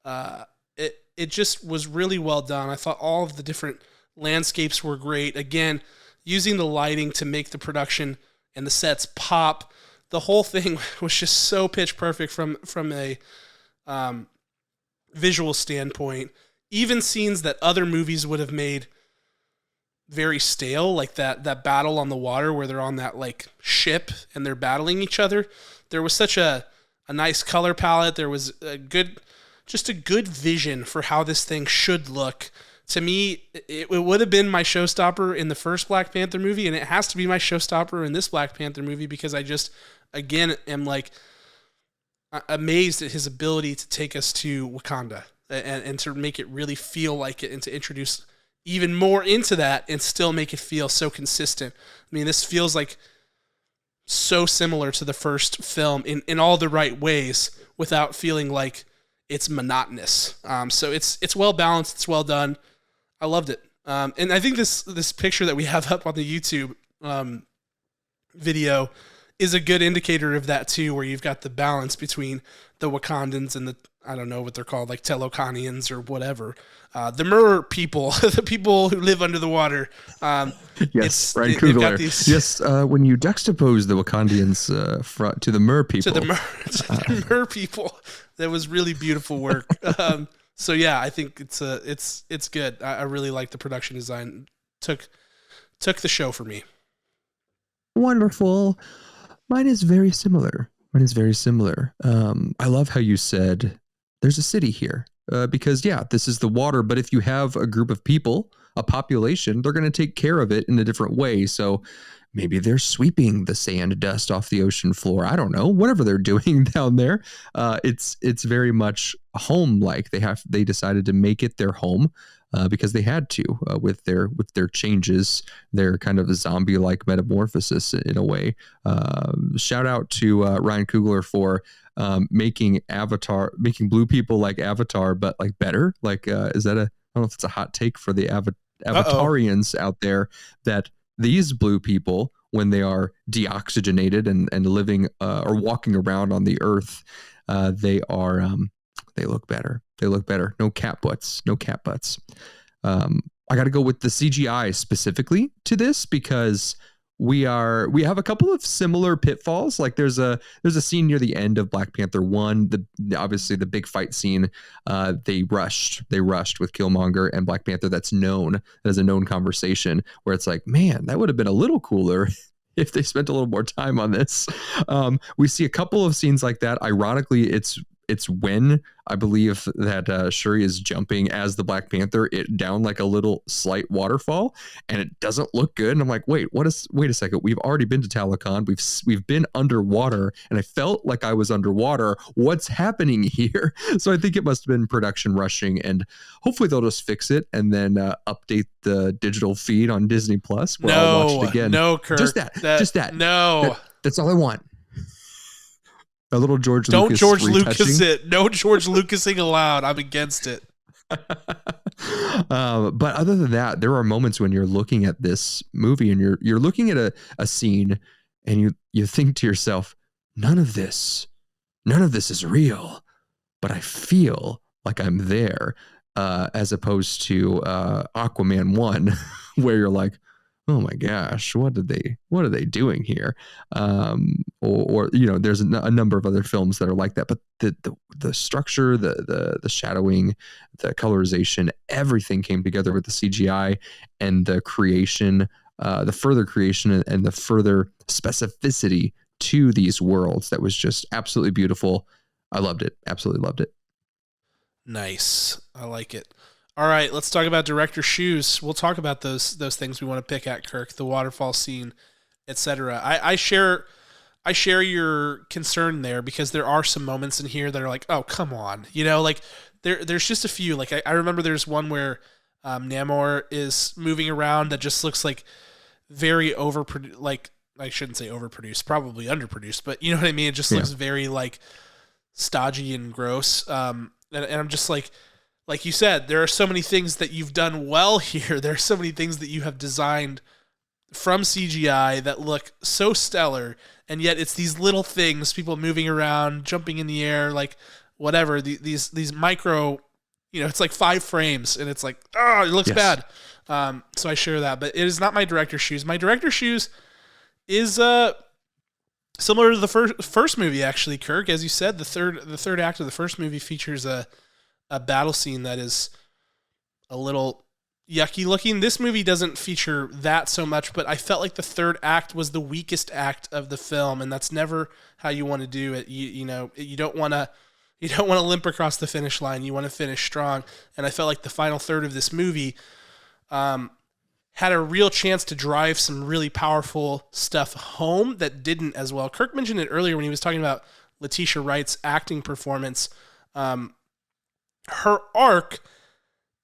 Speaker 1: It just was really well done. I thought all of the different landscapes were great. Again, using the lighting to make the production and the sets pop. The whole thing was just so pitch perfect from a visual standpoint. Even scenes that other movies would have made very stale, like that battle on the water where they're on that like ship and they're battling each other. There was such a nice color palette. There was a good vision for how this thing should look. To me, it would have been my showstopper in the first Black Panther movie, and it has to be my showstopper in this Black Panther movie, because I just, again, am like amazed at his ability to take us to Wakanda and to make it really feel like it, and to introduce even more into that and still make it feel so consistent. I mean, this feels like so similar to the first film in all the right ways without feeling like it's monotonous. So it's well balanced. It's well done. I loved it. And I think this picture that we have up on the YouTube video is a good indicator of that too, where you've got the balance between the Wakandans and the, I don't know what they're called, like Telokanians or whatever. The Mer people, the people who live under the water.
Speaker 2: Yes, Brian Coogler. Yes, when you juxtapose the Wakandians to the Mer people.
Speaker 1: To the Mer people. That was really beautiful work. So yeah, I think it's good. I really like the production design. Took the show for me.
Speaker 2: Wonderful. Mine is very similar. I love how you said there's a city here. Because yeah, this is the water, but if you have a group of people, a population, they're going to take care of it in a different way. So maybe they're sweeping the sand dust off the ocean floor. I don't know, whatever they're doing down there. It's very much home-like. They decided to make it their home because they had to with their changes, their kind of zombie-like metamorphosis in a way. Shout out to Ryan Coogler for making blue people like Avatar, but like better. Like, is that I don't know if it's a hot take for the Avatarians out there, that these blue people, when they are deoxygenated and living or walking around on the earth, they look better. No cat butts. I I got to go with the CGI specifically to this, because we have a couple of similar pitfalls. Like there's a scene near the end of Black Panther 1, obviously the big fight scene. They rushed with Killmonger and Black Panther. That's a known conversation, where it's like, man, that would have been a little cooler if they spent a little more time on this. We see a couple of scenes like that. Ironically, it's when I believe that Shuri is jumping as the Black Panther down like a little slight waterfall, and it doesn't look good. And I'm like, wait a second. We've already been to Talokan. We've been underwater, and I felt like I was underwater. What's happening here? So I think it must have been production rushing, and hopefully they'll just fix it and then update the digital feed on Disney Plus. I'll watch it again.
Speaker 1: No, Kirk.
Speaker 2: Just that.
Speaker 1: No.
Speaker 2: That's all I want. A little George
Speaker 1: Don't
Speaker 2: Lucas
Speaker 1: George
Speaker 2: retouching.
Speaker 1: Lucas it. No George Lucasing allowed. I'm against it.
Speaker 2: But other than that, there are moments when you're looking at this movie and you're looking at a scene, and you think to yourself, none of this is real, but I feel like I'm there, as opposed to Aquaman 1, where you're like, oh my gosh, what are they doing here? Or there's a number of other films that are like that, but the structure, the shadowing, the colorization, everything came together with the CGI and the creation, the further creation and the further specificity to these worlds. That was just absolutely beautiful. I loved it. Absolutely loved it.
Speaker 1: Nice. I like it. All right, let's talk about director's shoes. We'll talk about those things we want to pick at, Kirk, the waterfall scene, etc. I share your concern there, because there are some moments in here that are like, oh, come on. Like there's just a few. Like I remember there's one where Namor is moving around that just looks like very overproduced. Like, I shouldn't say overproduced, probably underproduced, but you know what I mean? It just looks very like stodgy and gross. And I'm just like you said, there are so many things that you've done well here. There are so many things that you have designed from CGI that look so stellar, and yet it's these little things, people moving around, jumping in the air, like whatever, these micro, it's like 5 frames, and it's like, oh, it looks bad. So I share that, but it is not my director's shoes. My director's shoes is similar to the first movie, actually, Kirk. As you said, the third act of the first movie features a battle scene that is a little yucky looking. This movie doesn't feature that so much, but I felt like the third act was the weakest act of the film, and that's never how you want to do it. You don't want to limp across the finish line. You want to finish strong, and I felt like the final third of this movie had a real chance to drive some really powerful stuff home that didn't as well. Kirk mentioned it earlier when he was talking about Letitia Wright's acting performance. Her arc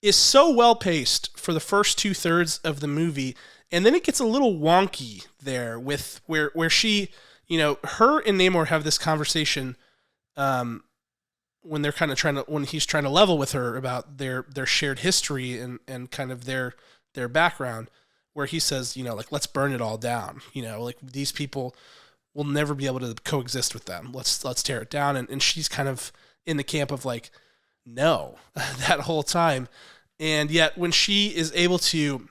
Speaker 1: is so well paced for the first 2/3 of the movie, and then it gets a little wonky there with where she, her and Namor have this conversation when they're kind of when he's trying to level with her about their shared history and kind of their background, where he says, like, let's burn it all down. Like, these people will never be able to coexist with them. Let's tear it down. And she's kind of in the camp of like, no, that whole time. And yet when she is able to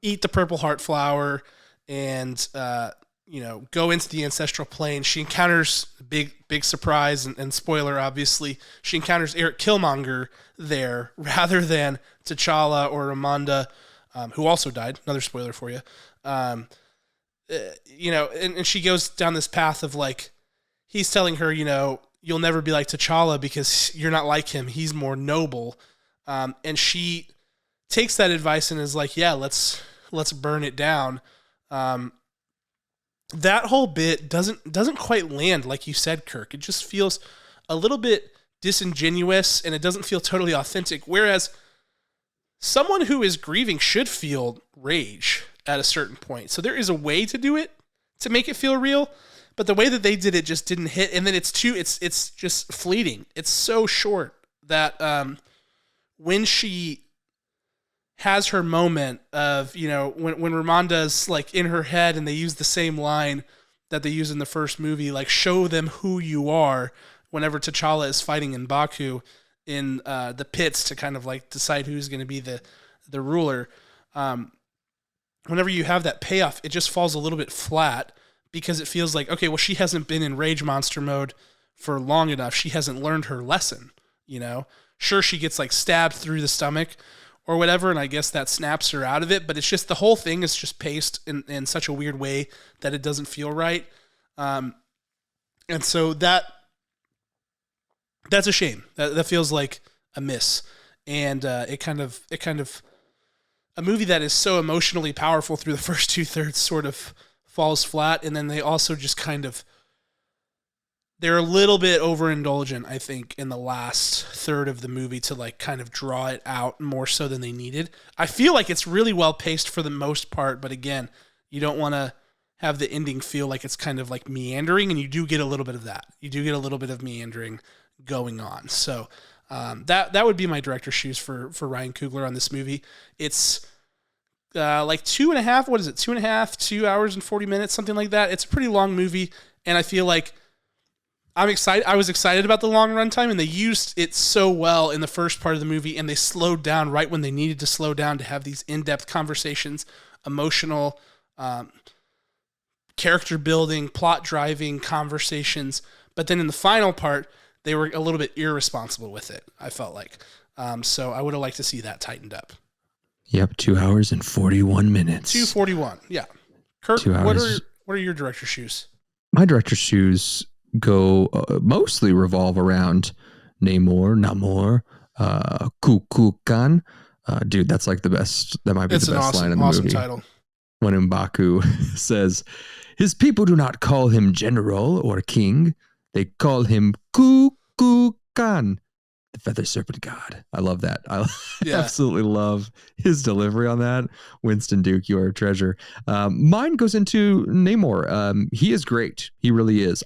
Speaker 1: eat the purple heart flower and go into the ancestral plane, she encounters big surprise and spoiler, obviously, she encounters Eric Killmonger there rather than T'Challa or Ramonda, who also died. Another spoiler for you. And she goes down this path of like, he's telling her, you'll never be like T'Challa because you're not like him. He's more noble. And she takes that advice and is like, yeah, let's burn it down. That whole bit doesn't quite land, like you said, Kirk. It just feels a little bit disingenuous, and it doesn't feel totally authentic. Whereas someone who is grieving should feel rage at a certain point. So there is a way to do it to make it feel real, but the way that they did it just didn't hit. And then it's just fleeting. It's so short that when she has her moment of, when Ramonda's like in her head and they use the same line that they use in the first movie, like, show them who you are, whenever T'Challa is fighting in Baku, in the pits to kind of like decide who's going to be the ruler. Whenever you have that payoff, it just falls a little bit flat because it feels like, okay, well, she hasn't been in rage monster mode for long enough. She hasn't learned her lesson, you know? Sure, she gets like stabbed through the stomach or whatever, and I guess that snaps her out of it, but it's just the whole thing is just paced in such a weird way that it doesn't feel right. And so that's a shame. That feels like a miss. And it kind of a movie that is so emotionally powerful through the first 2/3 sort of falls flat, and then they also just kind of they're a little bit overindulgent, I think, in the last third of the movie to like kind of draw it out more so than they needed. I feel like it's really well paced for the most part, but again, you don't want to have the ending feel like it's kind of like meandering, and you do get a little bit of that. You do get a little bit of meandering going on. So that would be my director's shoes for Ryan Coogler on this movie. It's like 2.5. What is it? 2.5, 2 hours and 40 minutes, something like that. It's a pretty long movie, and I feel like I'm excited. I was excited about the long runtime, and they used it so well in the first part of the movie, and they slowed down right when they needed to slow down to have these in-depth conversations, emotional, character building, plot driving conversations. But then in the final part, they were a little bit irresponsible with it, I felt like. So I would have liked to see that tightened up.
Speaker 2: Yep, 2 hours and 41 minutes.
Speaker 1: 2:41, yeah. Kirk, what are your director's shoes?
Speaker 2: My director's shoes go revolve around Namor, Kukulkan. Dude, that's like the best. That might be the best line in the movie. Title. When M'Baku says, "His people do not call him general or king; they call him Kukulkan, the feather serpent god." I love that. I absolutely love his delivery on that. Winston Duke, you are a treasure. Mine goes into Namor. He is great. He really is.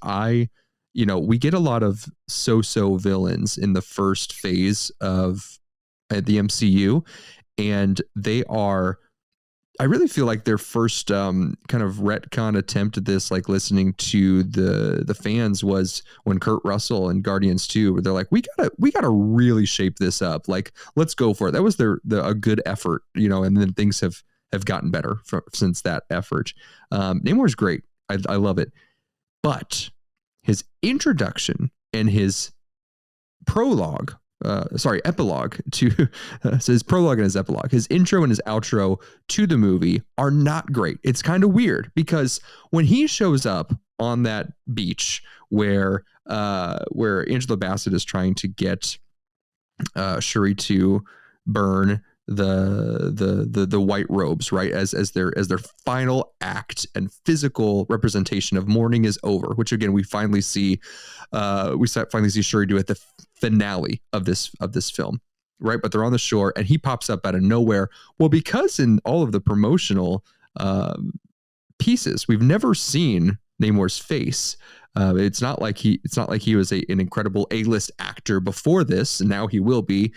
Speaker 2: We get a lot of so-so villains in the first phase of the MCU, and I really feel like their first kind of retcon attempt at this, like listening to the fans, was when Kurt Russell and Guardians 2, where they're like, we gotta really shape this up. Like, let's go for it. That was a good effort, and then things have gotten better since that effort. Namor's great. I love it. But his introduction and his epilogue to so his prologue and his epilogue, his intro and his outro to the movie are not great. It's kind of weird because when he shows up on that beach where Angela Bassett is trying to get Shuri to burn the white robes, right, as their final act and physical representation of mourning is over, which again we finally see Shuri do at the finale of this film, right? But they're on the shore and he pops up out of nowhere. Well, because in all of the promotional pieces we've never seen Namor's face. It's not like he was an incredible A-list actor before this, and now he will be.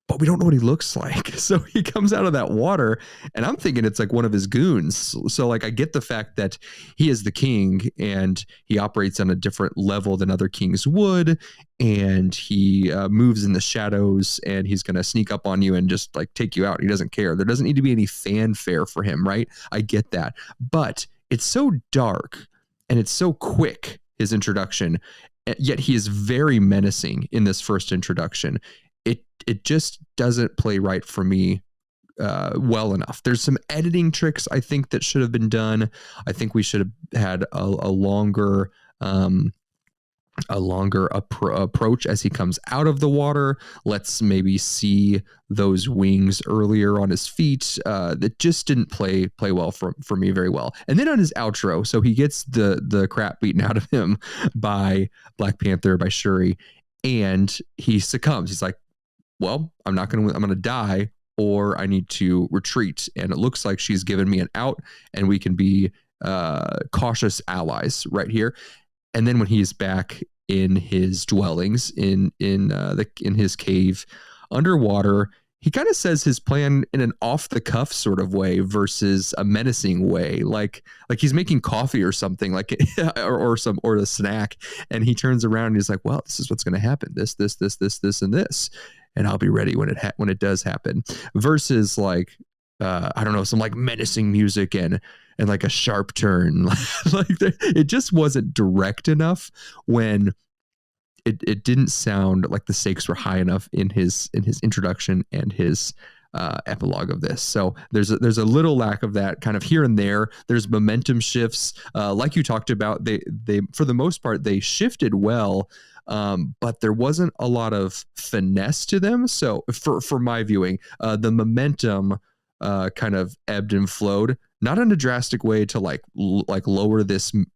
Speaker 2: But we don't know what he looks like. So he comes out of that water and I'm thinking it's like one of his goons. So like I get the fact that he is the king and he operates on a different level than other kings would. And he moves in the shadows and he's going to sneak up on you and just like take you out. He doesn't care. There doesn't need to be any fanfare for him, right? I get that. But it's so dark and it's so quick, his introduction, yet he is very menacing in this first introduction. It just doesn't play right for me well enough. There's some editing tricks I think that should have been done. I think we should have had a longer approach as he comes out of the water. Let's maybe see those wings earlier on his feet. That just didn't play well for me very well. And then on his outro, so he gets the crap beaten out of him by Black Panther, by Shuri, and he succumbs. He's like, well, I'm going to die, or I need to retreat. And it looks like she's given me an out and we can be cautious allies right here. And then when he's back in his dwellings, in his cave underwater, he kind of says his plan in an off the cuff sort of way versus a menacing way. Like he's making coffee or something, like or a snack, and he turns around and he's like, well, this is what's going to happen. This, and this, and I'll be ready when it does happen. Versus like, I don't know, some like menacing music and like a sharp turn. Like it just wasn't direct enough when it didn't sound like the stakes were high enough in his introduction and his epilogue of this. So there's a little lack of that kind of here and there. There's momentum shifts, like you talked about. They for the most part they shifted well, but there wasn't a lot of finesse to them. So for my viewing, the momentum kind of ebbed and flowed, not in a drastic way to like lower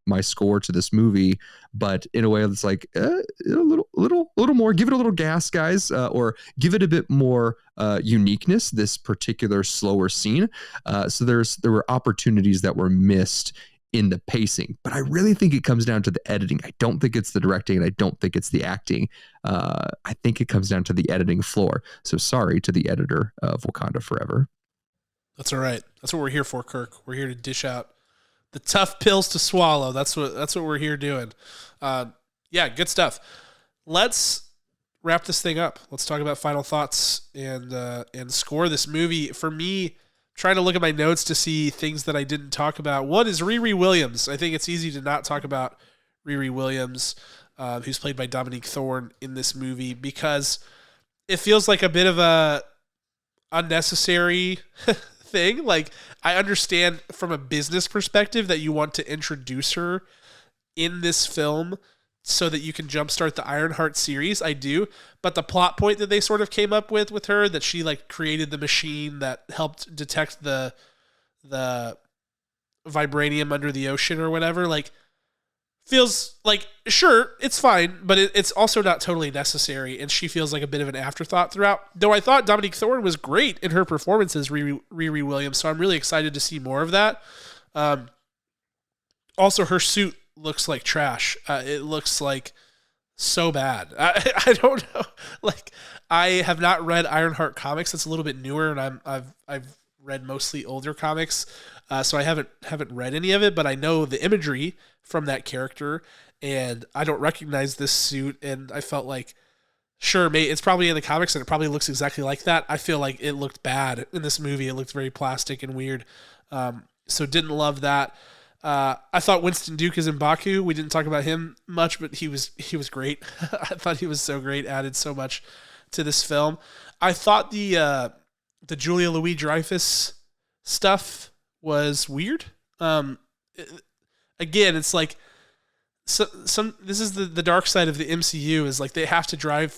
Speaker 2: my score to this movie, but in a way that's like a little more, give it a little gas, guys, or give it a bit more uniqueness, this particular slower scene. So there were opportunities that were missed in the pacing, but I really think it comes down to the editing. I don't think it's the directing, and I don't think it's the acting. I think it comes down to the editing floor. So sorry to the editor of Wakanda Forever.
Speaker 1: That's all right. That's what we're here for, Kirk. We're here to dish out the tough pills to swallow. That's what we're here doing. Yeah, good stuff. Let's wrap this thing up. Let's talk about final thoughts and score this movie. For me, trying to look at my notes to see things that I didn't talk about. One is Riri Williams. I think it's easy to not talk about Riri Williams, who's played by Dominique Thorne in this movie, because it feels like a bit of a unnecessary thing. Like, I understand from a business perspective that you want to introduce her in this film so that you can jumpstart the Ironheart series. I do. But the plot point that they sort of came up with her, that she like created the machine that helped detect the vibranium under the ocean or whatever, like, feels like, sure, it's fine, but it's also not totally necessary, and she feels like a bit of an afterthought throughout. Though I thought Dominique Thorne was great in her performance as Riri Williams, so I'm really excited to see more of that. Also, her suit looks like trash. It looks like so bad. I don't know. Like, I have not read Ironheart comics. It's a little bit newer, and I've read mostly older comics, so I haven't read any of it, but I know the imagery from that character, and I don't recognize this suit, and I felt like, sure, it's probably in the comics, and it probably looks exactly like that. I feel like it looked bad in this movie. It looked very plastic and weird, so didn't love that. I thought Winston Duke is M'Baku. We didn't talk about him much, but he was great. I thought he was so great, added so much to this film. I thought the Julia Louis-Dreyfus stuff was weird. Again, it's like this is the dark side of the MCU, is like they have to drive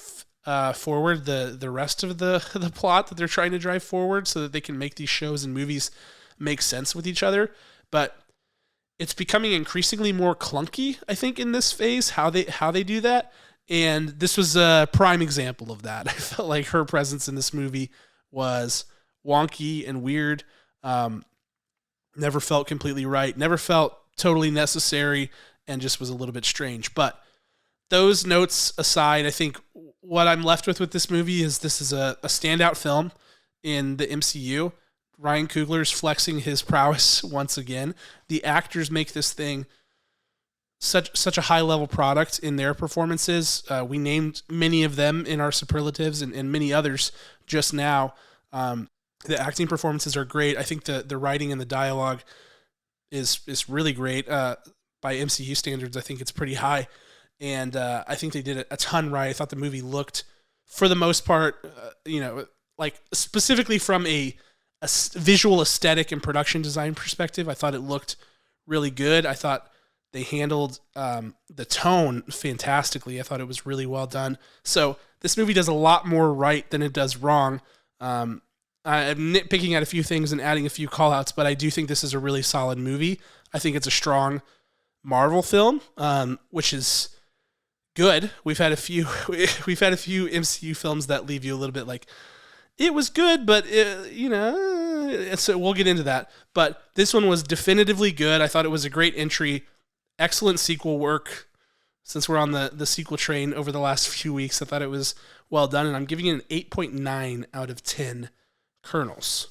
Speaker 1: forward the rest of the plot that they're trying to drive forward so that they can make these shows and movies make sense with each other. But it's becoming increasingly more clunky, I think, in this phase, how they do that. And this was a prime example of that. I felt like her presence in this movie was wonky and weird. Never felt completely right. Never felt totally necessary, and just was a little bit strange. But those notes aside, I think what I'm left with this movie is this is a standout film in the MCU. Ryan Coogler's flexing his prowess once again. The actors make this thing such a high-level product in their performances. We named many of them in our superlatives and many others just now. The acting performances are great. I think the writing and the dialogue is really great. By MCU standards, I think it's pretty high. And I think they did a ton right. I thought the movie looked, for the most part, like specifically from a visual aesthetic and production design perspective, I thought it looked really good. I thought they handled the tone fantastically. I thought it was really well done. So this movie does a lot more right than it does wrong. I'm nitpicking at a few things and adding a few call-outs, but I do think this is a really solid movie. I think it's a strong Marvel film, which is good. We've had a few MCU films that leave you a little bit like, it was good, but so we'll get into that. But this one was definitively good. I thought it was a great entry, excellent sequel work, since we're on the sequel train over the last few weeks, I thought it was well done, and I'm giving it an 8.9 out of 10 kernels.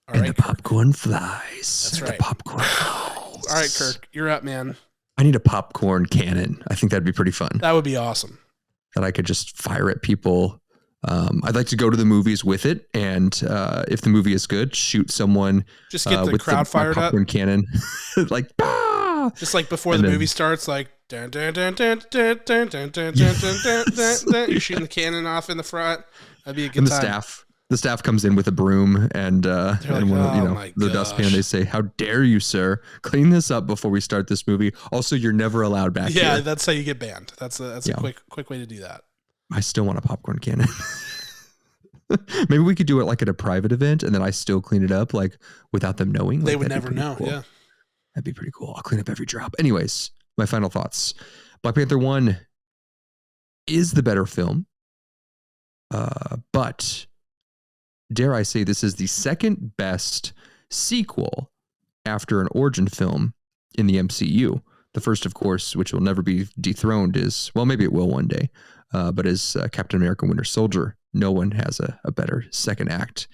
Speaker 2: All right, the popcorn flies.
Speaker 1: That's right.
Speaker 2: The popcorn flies.
Speaker 1: All right, Kirk, you're up, man.
Speaker 2: I need a popcorn cannon. I think that'd be pretty fun.
Speaker 1: That would be awesome.
Speaker 2: That I could just fire at people. I'd like to go to the movies with it, and if the movie is good, shoot someone.
Speaker 1: Just get the crowd fired up.
Speaker 2: Popcorn cannon, like bah!
Speaker 1: Just like before the movie starts, like dun, dun, dun, dun, dun, dun, dun, dun, dun, dun, dun. You're shooting the cannon off in the front. That'd be a good time.
Speaker 2: The staff comes in with a broom and
Speaker 1: like,
Speaker 2: the dustpan. They say, "How dare you, sir? Clean this up before we start this movie." Also, you're never allowed back here.
Speaker 1: Yeah, that's how you get banned. That's a quick way to do that.
Speaker 2: I still want a popcorn cannon. Maybe we could do it like at a private event, and then I still clean it up, like without them knowing.
Speaker 1: They would never know.
Speaker 2: Cool.
Speaker 1: Yeah,
Speaker 2: that'd be pretty cool. I'll clean up every drop. Anyways, my final thoughts: Black Panther 1 is the better film, but dare I say, this is the second best sequel after an origin film in the MCU. The first, of course, which will never be dethroned, is, well, maybe it will one day, but is Captain America Winter Soldier. No one has a better second act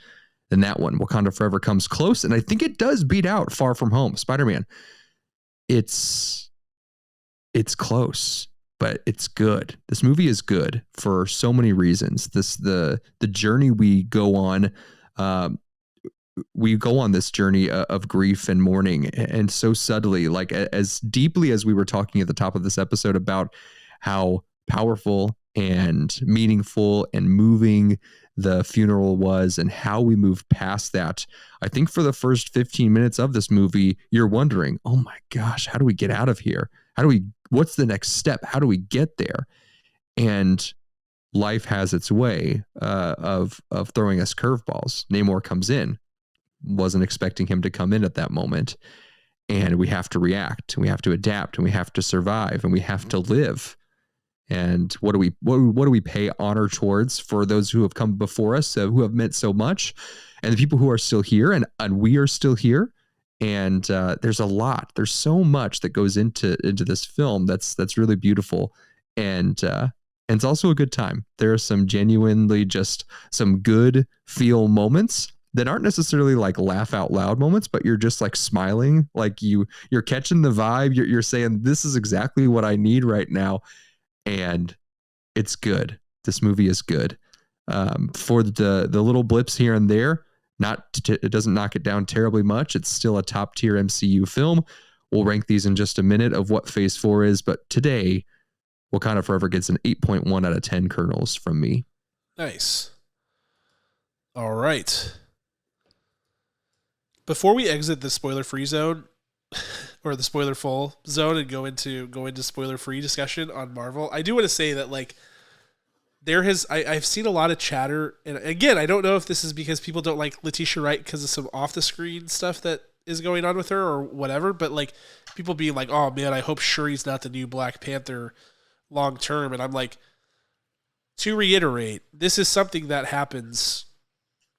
Speaker 2: than that one. Wakanda Forever comes close, and I think it does beat out Far From Home. Spider-Man, it's close, but it's good. This movie is good for so many reasons. The journey we go on this journey of grief and mourning, and so subtly, like as deeply as we were talking at the top of this episode about how powerful and meaningful and moving the funeral was and how we moved past that. I think for the first 15 minutes of this movie, you're wondering, oh my gosh, how do we get out of here? What's the next step? How do we get there? And life has its way of throwing us curveballs. Namor comes in. Wasn't expecting him to come in at that moment. And we have to react, and we have to adapt, and we have to survive, and we have to live. And what do we pay honor towards for those who have come before us, who have meant so much, and the people who are still here, and we are still here. And there's so much that goes into this film that's really beautiful, and it's also a good time. There are some genuinely just some good feel moments that aren't necessarily like laugh out loud moments, but you're just like smiling, like you're catching the vibe. You're saying, this is exactly what I need right now. And it's good. This movie is good. For the little blips here and there, it doesn't knock it down terribly much. It's still a top tier MCU film. We'll rank these in just a minute of what Phase 4 is, but today, Wakanda Forever gets an 8.1 out of 10 kernels from me.
Speaker 1: Nice. All right. Before we exit the spoiler-free zone, or the spoiler-full zone, and go into spoiler-free discussion on Marvel, I do want to say that, like, I've seen a lot of chatter, and again, I don't know if this is because people don't like Letitia Wright because of some off-the-screen stuff that is going on with her or whatever, but, like, people being like, oh, man, I hope Shuri's not the new Black Panther long-term, and I'm like, to reiterate, this is something that happens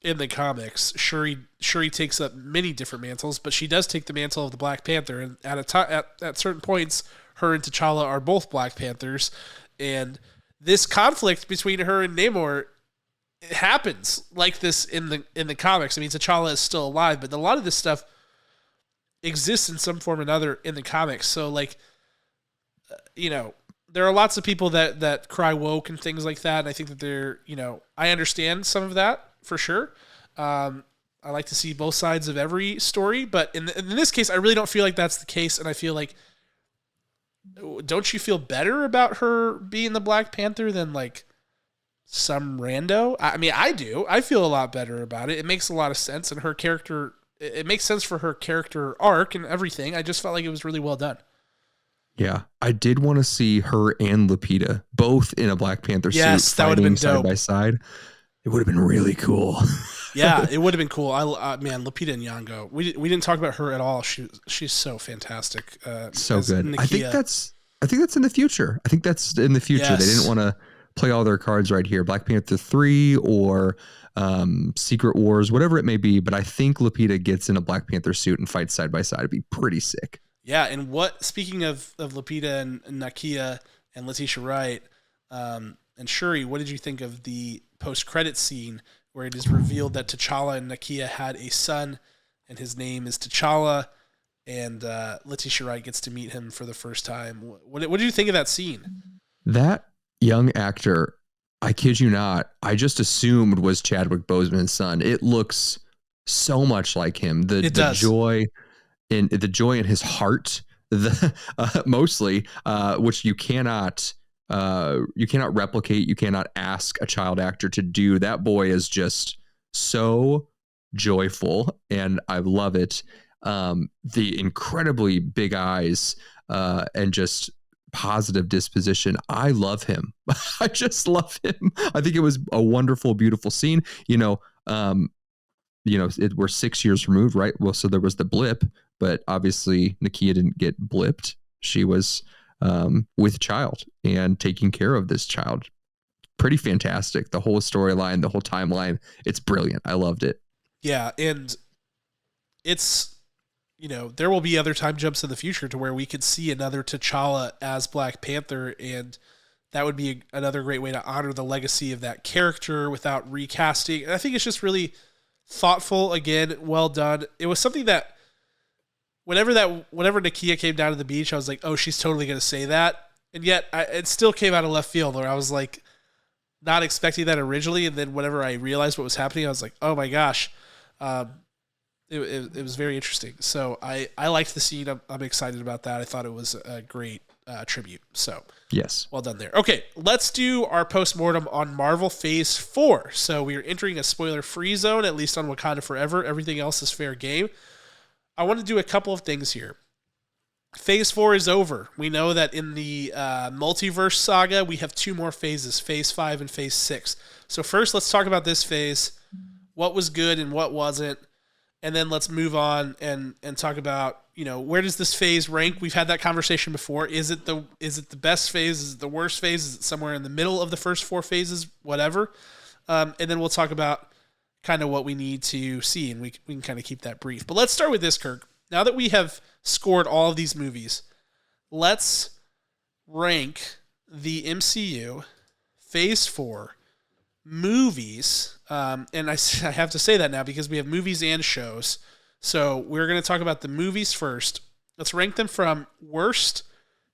Speaker 1: in the comics. Shuri takes up many different mantles, but she does take the mantle of the Black Panther, and at certain points, her and T'Challa are both Black Panthers, and this conflict between her and Namor, it happens like this in the comics. I mean, T'Challa is still alive, but a lot of this stuff exists in some form or another in the comics. So, like, there are lots of people that cry woke and things like that, and I think that I understand some of that for sure. I like to see both sides of every story, but in this case, I really don't feel like that's the case, and I feel like, don't you feel better about her being the Black Panther than, like, some rando? I mean, I do. I feel a lot better about it. It makes a lot of sense, and her character, it makes sense for her character arc and everything. I just felt like it was really well done.
Speaker 2: Yeah, I did want to see her and Lupita both in a Black Panther suit.
Speaker 1: Yes, that would have been dope.
Speaker 2: Side by side. It would have been really cool.
Speaker 1: Yeah, it would have been cool. Man, Lupita Nyong'o. We didn't talk about her at all. She's so fantastic.
Speaker 2: So good. Nakia. I think that's in the future. Yes. They didn't want to play all their cards right here. Black Panther 3 or Secret Wars, whatever it may be. But I think Lupita gets in a Black Panther suit and fights side by side. It'd be pretty sick.
Speaker 1: Yeah, and speaking of Lupita and Nakia and Letitia Wright and Shuri, what did you think of the post-credit scene where it is revealed that T'Challa and Nakia had a son, and his name is T'Challa, and Letitia Wright gets to meet him for the first time? What did you think of that scene?
Speaker 2: That young actor, I kid you not, I just assumed was Chadwick Boseman's son. It looks so much like him. The joy in his heart, mostly, which you cannot replicate. You cannot ask a child actor to do. That boy is just so joyful, and I love it. The incredibly big eyes, and just positive disposition. I love him. I just love him. I think it was a wonderful, beautiful scene. We're 6 years removed, right? Well, so there was the blip, but obviously Nakia didn't get blipped. She was with child and taking care of this child. Pretty fantastic. The whole storyline, the whole timeline, it's brilliant. I loved it.
Speaker 1: Yeah, and it's, there will be other time jumps in the future to where we could see another T'Challa as Black Panther, and that would be another great way to honor the legacy of that character without recasting. And I think it's just really thoughtful, again, well done. It was something that whenever Nakia came down to the beach, I was like, oh, she's totally going to say that. And yet it still came out of left field, where I was like not expecting that originally. And then whenever I realized what was happening, I was like, oh my gosh. It was very interesting. So I liked the scene. I'm excited about that. I thought it was a great tribute. So
Speaker 2: yes,
Speaker 1: well done there. Okay, let's do our post-mortem on Marvel Phase 4. So we are entering a spoiler-free zone, at least on Wakanda Forever. Everything else is fair game. I want to do a couple of things here. Phase 4 is over. We know that in the multiverse saga, we have 2 more phases, Phase 5 and Phase 6. So first, let's talk about this phase. What was good and what wasn't. And then let's move on and talk about, where does this phase rank? We've had that conversation before. Is it the best phase? Is it the worst phase? Is it somewhere in the middle of the first 4 phases? Whatever. And then we'll talk about kind of what we need to see, and we can kind of keep that brief. But let's start with this, Kirk. Now that we have scored all of these movies, let's rank the MCU Phase 4 movies. And I have to say that now because we have movies and shows. So we're going to talk about the movies first. Let's rank them from worst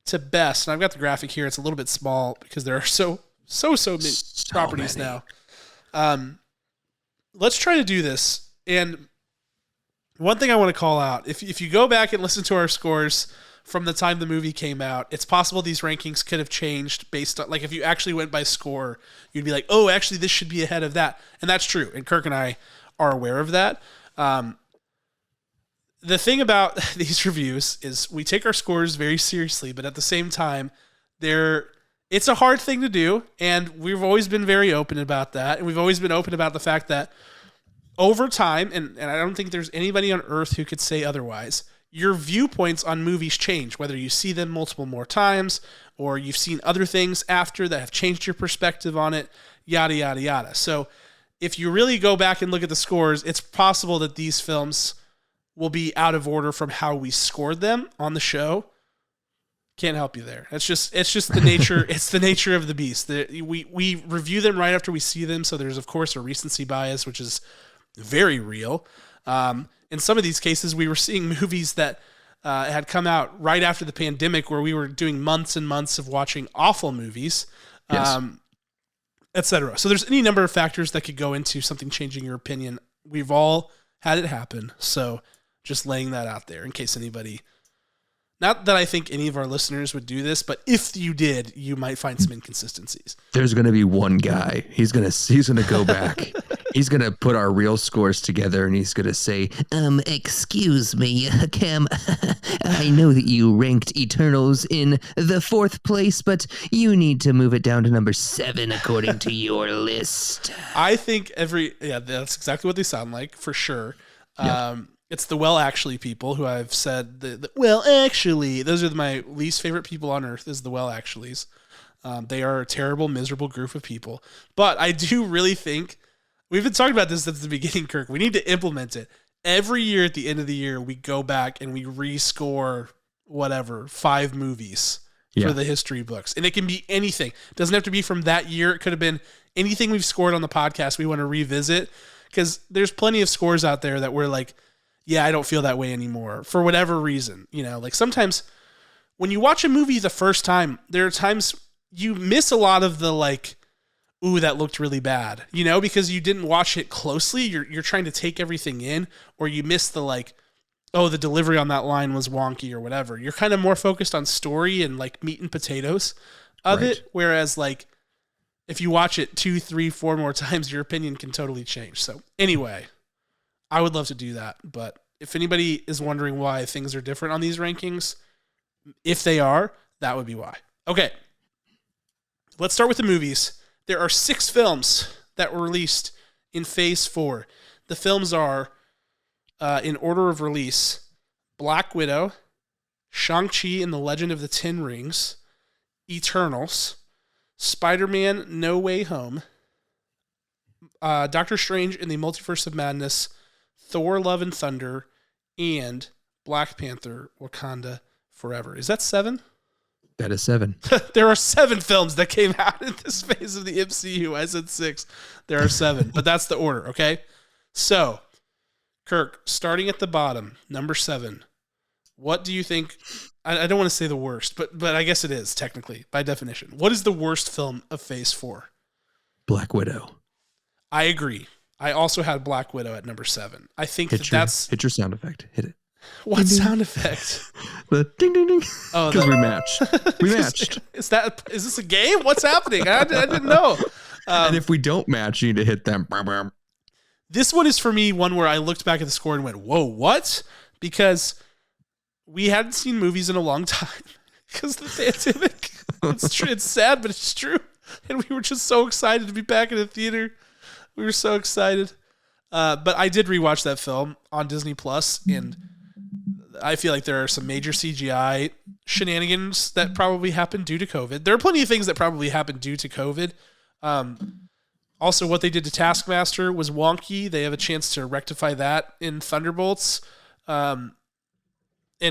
Speaker 1: to best. And I've got the graphic here. It's a little bit small because there are so many properties now. Let's try to do this. And one thing I want to call out, if you go back and listen to our scores from the time the movie came out, it's possible these rankings could have changed based on, like, if you actually went by score, you'd be like, oh, actually this should be ahead of that. And that's true. And Kirk and I are aware of that. The thing about these reviews is we take our scores very seriously, but at the same time, it's a hard thing to do. And we've always been very open about that. And we've always been open about the fact that over time, and I don't think there's anybody on earth who could say otherwise, your viewpoints on movies change, whether you see them multiple more times or you've seen other things after that have changed your perspective on it, yada, yada, yada. So if you really go back and look at the scores, it's possible that these films will be out of order from how we scored them on the show. Can't help you there. It's just the nature. It's the nature of the beast. We review them right after we see them. So there's, of course, a recency bias, which is very real. In some of these cases, we were seeing movies that had come out right after the pandemic where we were doing months and months of watching awful movies,
Speaker 2: yes.
Speaker 1: etc. So there's any number of factors that could go into something changing your opinion. We've all had it happen. So just laying that out there in case anybody, not that I think any of our listeners would do this, but if you did, you might find some inconsistencies.
Speaker 2: There's going to be one guy. He's going to go back. He's going to put our real scores together and he's going to say, excuse me, Cam, I know that you ranked Eternals in the 4th place, but you need to move it down to number 7 according to your list.
Speaker 1: I think that's exactly what they sound like, for sure.
Speaker 2: Yeah.
Speaker 1: It's the well actually people who I've said the well actually, those are my least favorite people on earth, is the well actuallys. They are a terrible, miserable group of people. But I do really think, we've been talking about this since the beginning, Kirk, we need to implement it. Every year at the end of the year, we go back and we rescore whatever, 5 movies for the history books. And it can be anything. It doesn't have to be from that year. It could have been anything we've scored on the podcast we want to revisit, because there's plenty of scores out there that we're like, yeah, I don't feel that way anymore for whatever reason. You know, like sometimes when you watch a movie the first time, there are times you miss a lot of the like, ooh, that looked really bad, you know, because you didn't watch it closely. You're trying to take everything in, or you miss the like, oh, the delivery on that line was wonky or whatever. You're kind of more focused on story and like meat and potatoes of it. Whereas like if you watch it 2, 3, 4 more times, your opinion can totally change. So anyway, I would love to do that. But if anybody is wondering why things are different on these rankings, if they are, that would be why. Okay. Let's start with the movies. There are 6 films that were released in Phase 4. The films are, in order of release, Black Widow, Shang-Chi and the Legend of the Ten Rings, Eternals, Spider-Man No Way Home, Doctor Strange in the Multiverse of Madness, Thor Love and Thunder, and Black Panther Wakanda Forever. Is that 7?
Speaker 2: That is 7.
Speaker 1: There are 7 films that came out in this phase of the MCU. I said 6. There are 7, but that's the order, okay? So, Kirk, starting at the bottom, number 7. What do you think? I don't want to say the worst, but I guess it is technically by definition. What is the worst film of Phase 4?
Speaker 2: Black Widow.
Speaker 1: I agree. I also had Black Widow at number 7. I think that's
Speaker 2: hit your sound effect. Hit it.
Speaker 1: What ding, sound effect?
Speaker 2: The ding ding ding. Oh, because we matched. We matched.
Speaker 1: Is this a game? What's happening? I didn't know.
Speaker 2: And if we don't match, you need to hit them.
Speaker 1: This one is for me one where I looked back at the score and went, "Whoa, what?" Because we hadn't seen movies in a long time because of the pandemic. It's true. It's sad, but it's true. And we were just so excited to be back in the theater. We were so excited. But I did rewatch that film on Disney Plus, and I feel like there are some major CGI shenanigans that probably happened due to COVID. There are plenty of things that probably happened due to COVID. Also, what they did to Taskmaster was wonky. They have a chance to rectify that in Thunderbolts. And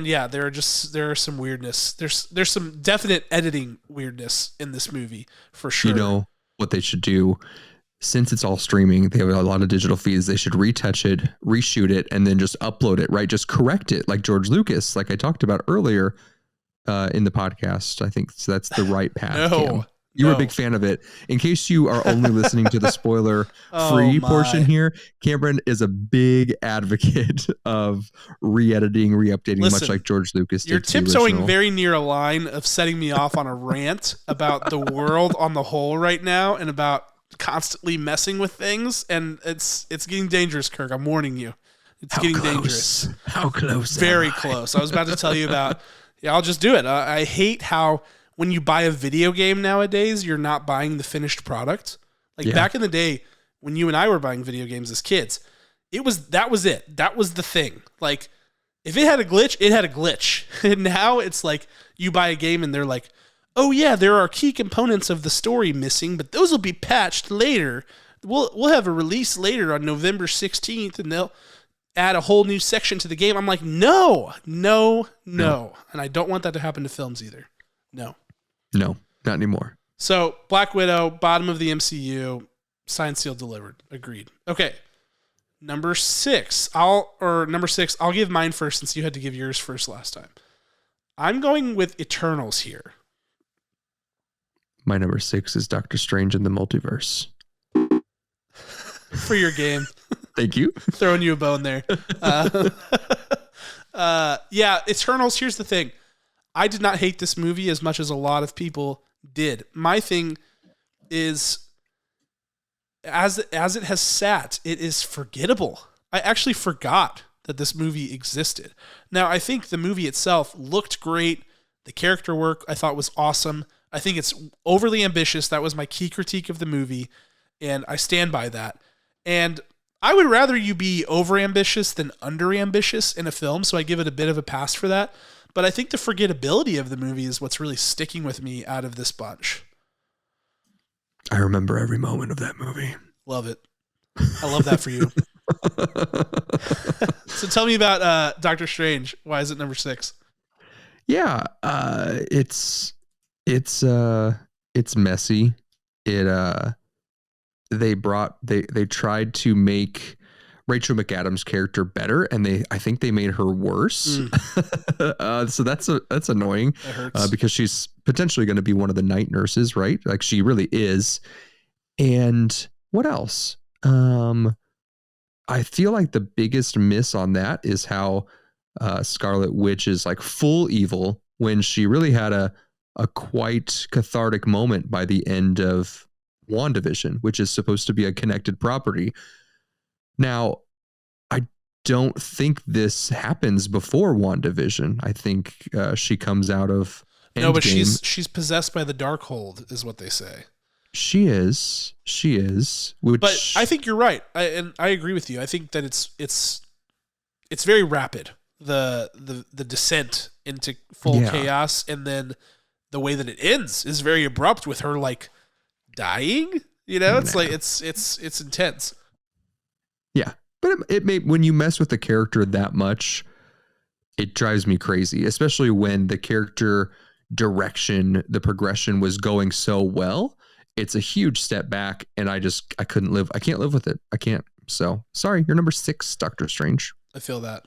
Speaker 1: yeah, there are some weirdness. There's some definite editing weirdness in this movie for sure.
Speaker 2: You know what they should do? Since it's all streaming, they have a lot of digital feeds. They should retouch it, reshoot it, and then just upload it, right? Just correct it like George Lucas, like I talked about earlier in the podcast. I think that's the right path.
Speaker 1: No.
Speaker 2: You were a big fan of it. In case you are only listening to the spoiler-free portion here, Cameron is a big advocate of re-editing, re-updating, much like George Lucas did.
Speaker 1: You're tiptoeing very near a line of setting me off on a rant about the world on the whole right now and about constantly messing with things, and it's getting dangerous, Kirk. I'm warning you. It's getting dangerous.
Speaker 2: How close?
Speaker 1: Very close. I was about to tell you about. Yeah, I'll just do it. I hate how when you buy a video game nowadays, you're not buying the finished product. Like back in the day when you and I were buying video games as kids, that was it. That was the thing. Like if it had a glitch, it had a glitch. And now it's like you buy a game and they're like, oh yeah, there are key components of the story missing, but those will be patched later. We'll have a release later on November 16th, and they'll add a whole new section to the game. I'm like, no. And I don't want that to happen to films either. No,
Speaker 2: not anymore.
Speaker 1: So Black Widow, bottom of the MCU, signed, sealed, delivered. Agreed. Okay. Number 6. I'll give mine first since you had to give yours first last time. I'm going with Eternals here.
Speaker 2: My number 6 is Doctor Strange in the Multiverse.
Speaker 1: For your game.
Speaker 2: Thank you.
Speaker 1: Throwing you a bone there. Yeah, Eternals, here's the thing. I did not hate this movie as much as a lot of people did. My thing is, as it has sat, it is forgettable. I actually forgot that this movie existed. Now, I think the movie itself looked great. The character work I thought was awesome. I think it's overly ambitious. That was my key critique of the movie, and I stand by that. And I would rather you be over-ambitious than under-ambitious in a film, so I give it a bit of a pass for that. But I think the forgettability of the movie is what's really sticking with me out of this bunch.
Speaker 2: I remember every moment of that movie.
Speaker 1: Love it. I love that for you. So tell me about Doctor Strange. Why is it number 6?
Speaker 2: Yeah, it's messy. They tried to make Rachel McAdams' character better, and I think they made her worse. So that's annoying.
Speaker 1: That hurts.
Speaker 2: Because she's potentially going to be one of the night nurses, right? Like she really is. And what else? I feel like the biggest miss on that is how Scarlet Witch is like full evil when she really had a quite cathartic moment by the end of WandaVision, which is supposed to be a connected property. Now, I don't think this happens before WandaVision. I think she comes out of Endgame.
Speaker 1: No, but she's possessed by the Darkhold, is what they say.
Speaker 2: She is.
Speaker 1: But I think you're right, and I agree with you. I think that it's very rapid, the descent into full chaos, and then the way that it ends is very abrupt with her like dying. You know, it's like it's intense.
Speaker 2: Yeah, but it may, when you mess with the character that much, it drives me crazy, especially when the character direction, the progression was going so well. It's a huge step back, and I can't live with it. I can't. So sorry, you're number 6, Doctor Strange.
Speaker 1: I feel that.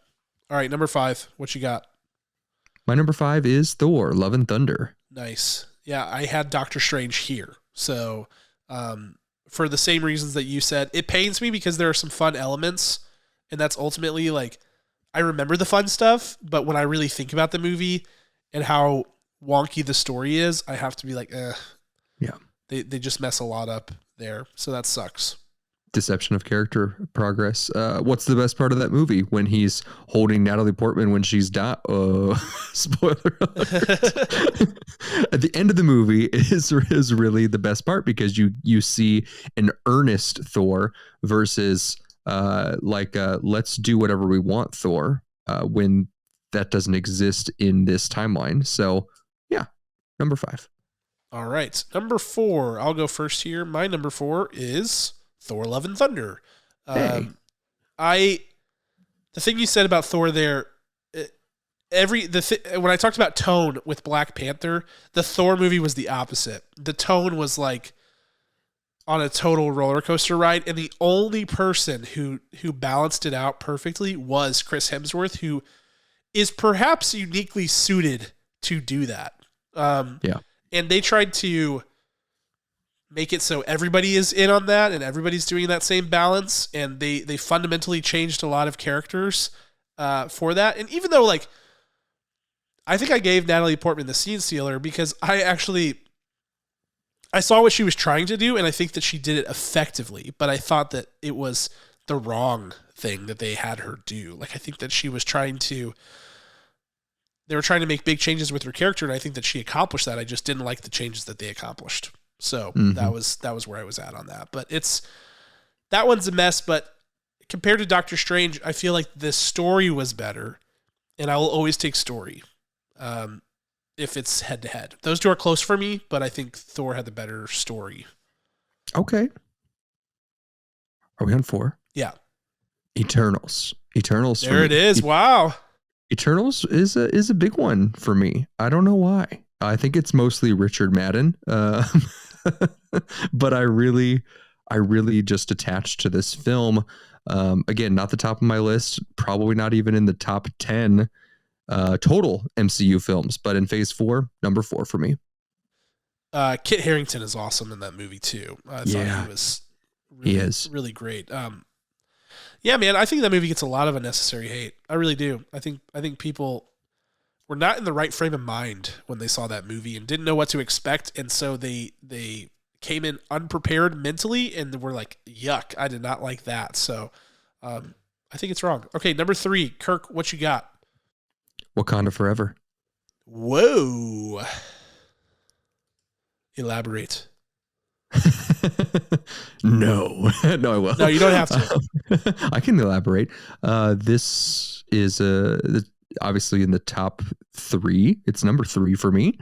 Speaker 1: All right, number 5. What you got?
Speaker 2: My number 5 is Thor: Love and Thunder.
Speaker 1: Nice. Yeah, I had Doctor Strange here. So, for the same reasons that you said, it pains me because there are some fun elements, and that's ultimately like, I remember the fun stuff, but when I really think about the movie and how wonky the story is, I have to be like,
Speaker 2: yeah,
Speaker 1: they just mess a lot up there. So that sucks.
Speaker 2: Deception of character progress. What's the best part of that movie? When he's holding Natalie Portman when she's spoiler alert. At the end of the movie is really the best part, because you see an earnest Thor versus let's do whatever we want Thor, when that doesn't exist in this timeline. So yeah, number 5.
Speaker 1: All right, number 4. I'll go first here. My number 4 is Thor: Love and Thunder.
Speaker 2: Hey.
Speaker 1: The thing you said about Thor there, when I talked about tone with Black Panther, the Thor movie was the opposite. The tone was like on a total roller coaster ride, and the only person who balanced it out perfectly was Chris Hemsworth, who is perhaps uniquely suited to do that.
Speaker 2: Yeah.
Speaker 1: And they tried to make it so everybody is in on that and everybody's doing that same balance, and they fundamentally changed a lot of characters for that. And even though, like, I think I gave Natalie Portman the scene stealer because I saw what she was trying to do, and I think that she did it effectively, but I thought that it was the wrong thing that they had her do. Like, I think that they were trying to make big changes with her character, and I think that she accomplished that. I just didn't like the changes that they accomplished. So that was where I was at on that. But that one's a mess. But compared to Doctor Strange, I feel like the story was better, and I will always take story if it's head to head. Those two are close for me, but I think Thor had the better story.
Speaker 2: Okay. Are we on 4?
Speaker 1: Yeah.
Speaker 2: Eternals.
Speaker 1: There it is. Wow.
Speaker 2: Eternals is a big one for me. I don't know why. I think it's mostly Richard Madden. But I really just attached to this film. Again, not the top of my list, probably not even in the top 10 total MCU films, but in Phase 4, number 4 for me.
Speaker 1: Kit Harington is awesome in that movie too. I thought he was really great. Yeah, man, I think that movie gets a lot of unnecessary hate. I really do. I think people were not in the right frame of mind when they saw that movie and didn't know what to expect, and so they came in unprepared mentally and were like, yuck, I did not like that. So I think it's wrong. Okay, number 3, Kirk, what you got?
Speaker 2: Wakanda Forever.
Speaker 1: Whoa. Elaborate.
Speaker 2: No, I will.
Speaker 1: No, you don't have to.
Speaker 2: I can elaborate. This is obviously in the top 3. It's number 3 for me.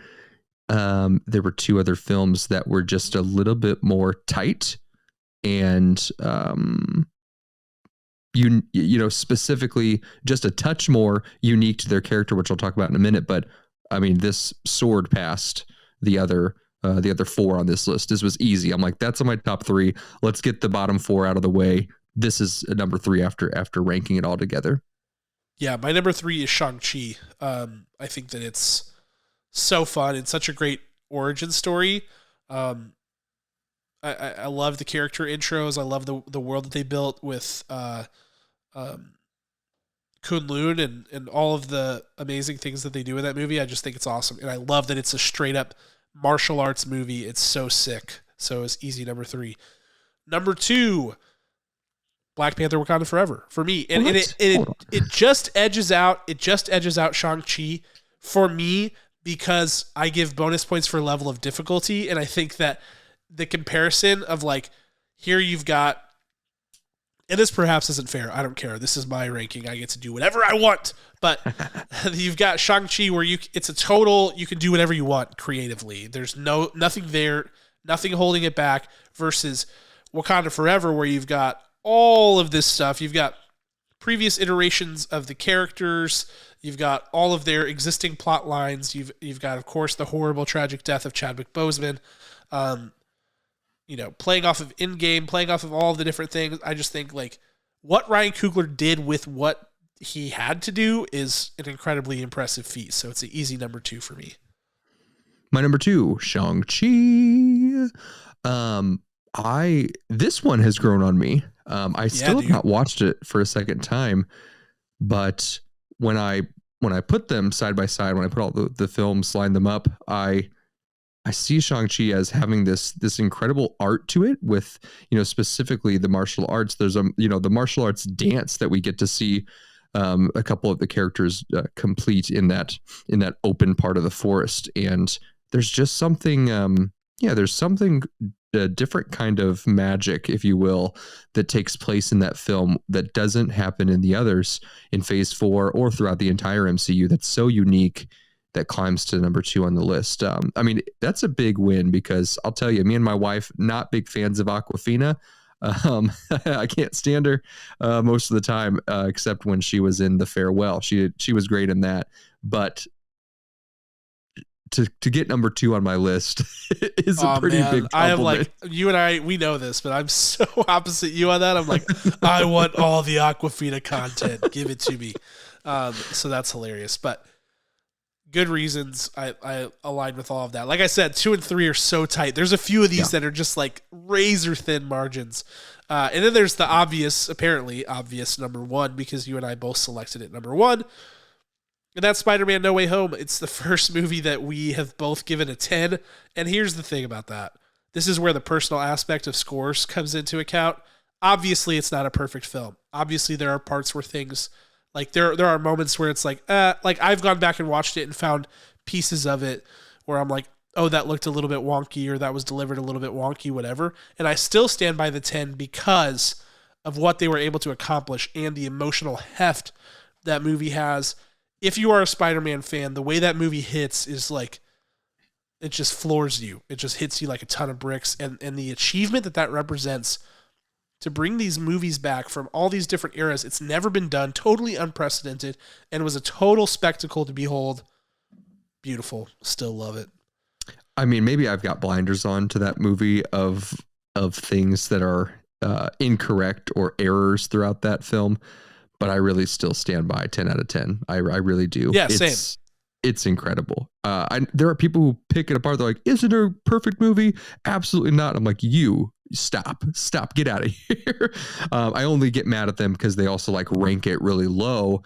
Speaker 2: There were 2 other films that were just a little bit more tight, and you know, specifically just a touch more unique to their character, which I'll talk about in a minute. But I mean, this soared past the other 4 on this list. This was easy. I'm like, that's on my top 3. Let's get the bottom 4 out of the way. This is a number 3 after ranking it all together.
Speaker 1: Yeah, my number 3 is Shang-Chi. I think that it's so fun. It's such a great origin story. I love the character intros. I love the world that they built with Kunlun and all of the amazing things that they do in that movie. I just think it's awesome. And I love that it's a straight up martial arts movie. It's so sick. So it's easy number 3. Number 2, Black Panther Wakanda Forever for me. And it just edges out Shang-Chi for me because I give bonus points for level of difficulty. And I think that the comparison of like, here you've got, and this perhaps isn't fair. I don't care. This is my ranking. I get to do whatever I want. But you've got Shang-Chi where it's a total, you can do whatever you want creatively. There's nothing there, nothing holding it back, versus Wakanda Forever where you've got all of this stuff. You've got previous iterations of the characters. You've got all of their existing plot lines. You've got, of course, the horrible, tragic death of Chadwick Boseman. Playing off of in-game, playing off of all of the different things. I just think like what Ryan Coogler did with what he had to do is an incredibly impressive feat. So it's an easy number 2 for me.
Speaker 2: My number 2, Shang-Chi. This one has grown on me. I still have not watched it for a second time, but when I put them side by side, when I put all the films, line them up, I see Shang-Chi as having this incredible art to it with, specifically the martial arts. There's the martial arts dance that we get to see a couple of the characters complete in that open part of the forest. And there's just something, there's something, a different kind of magic, if you will, that takes place in that film that doesn't happen in the others in Phase 4 or throughout the entire MCU. That's so unique that climbs to number 2 on the list. I mean, that's a big win because I'll tell you, me and my wife, not big fans of Awkwafina. I can't stand her most of the time, except when she was in The Farewell. She was great in that. But to get number 2 on my list is a pretty big compliment.
Speaker 1: I am like, you and I, we know this, but I'm so opposite you on that. I'm like, I want all the Awkwafina content. Give it to me. So that's hilarious. But good reasons. I align with all of that. Like I said, 2 and 3 are so tight. There's a few of these that are just like razor thin margins. And then there's the apparently obvious number 1, because you and I both selected it number 1. And that's Spider-Man No Way Home. It's the first movie that we have both given a 10. And here's the thing about that. This is where the personal aspect of scores comes into account. Obviously, it's not a perfect film. Obviously, there are parts where things, like there are moments where it's like I've gone back and watched it and found pieces of it where I'm like, oh, that looked a little bit wonky, or that was delivered a little bit wonky, whatever. And I still stand by the 10 because of what they were able to accomplish and the emotional heft that movie has. If you are a Spider-Man fan, the way that movie hits is like, it just floors you. It just hits you like a ton of bricks. And the achievement that represents to bring these movies back from all these different eras, it's never been done, totally unprecedented, and was a total spectacle to behold. Beautiful. Still love it.
Speaker 2: I mean, maybe I've got blinders on to that movie of things that are incorrect or errors throughout that film. But I really still stand by 10 out of 10. I really do.
Speaker 1: Yeah, same.
Speaker 2: It's incredible. There are people who pick it apart. They're like, isn't it a perfect movie? Absolutely not. I'm like, stop, get out of here. I only get mad at them because they also like rank it really low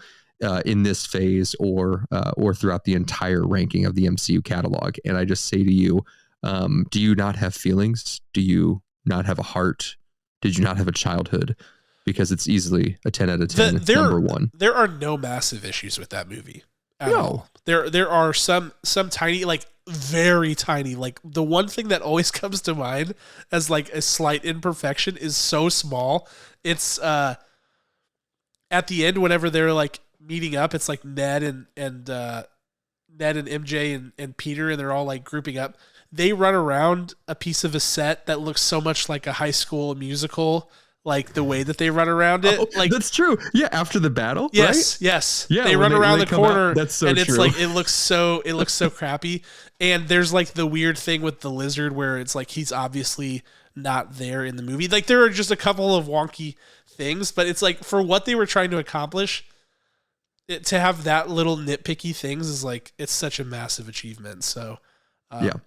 Speaker 2: in this phase or throughout the entire ranking of the MCU catalog. And I just say to you, do you not have feelings? Do you not have a heart? Did you not have a childhood? Because it's easily a 10 out of 10, number 1.
Speaker 1: There are no massive issues with that movie at all. There are some tiny, like very tiny, like the one thing that always comes to mind as like a slight imperfection is so small. It's at the end, whenever they're like meeting up, it's like Ned and MJ and Peter, and they're all like grouping up. They run around a piece of a set that looks so much like a high school musical, like the way that they run around it. Like
Speaker 2: that's true. Yeah, after the battle.
Speaker 1: Yes,
Speaker 2: right?
Speaker 1: yes.
Speaker 2: Yeah,
Speaker 1: they run around the corner.
Speaker 2: That's so
Speaker 1: and it's
Speaker 2: true.
Speaker 1: like it looks so crappy. And there's like the weird thing with the lizard where it's like he's obviously not there in the movie. Like there are just a couple of wonky things, but it's like for what they were trying to accomplish, to have that little nitpicky things is like it's such a massive achievement. So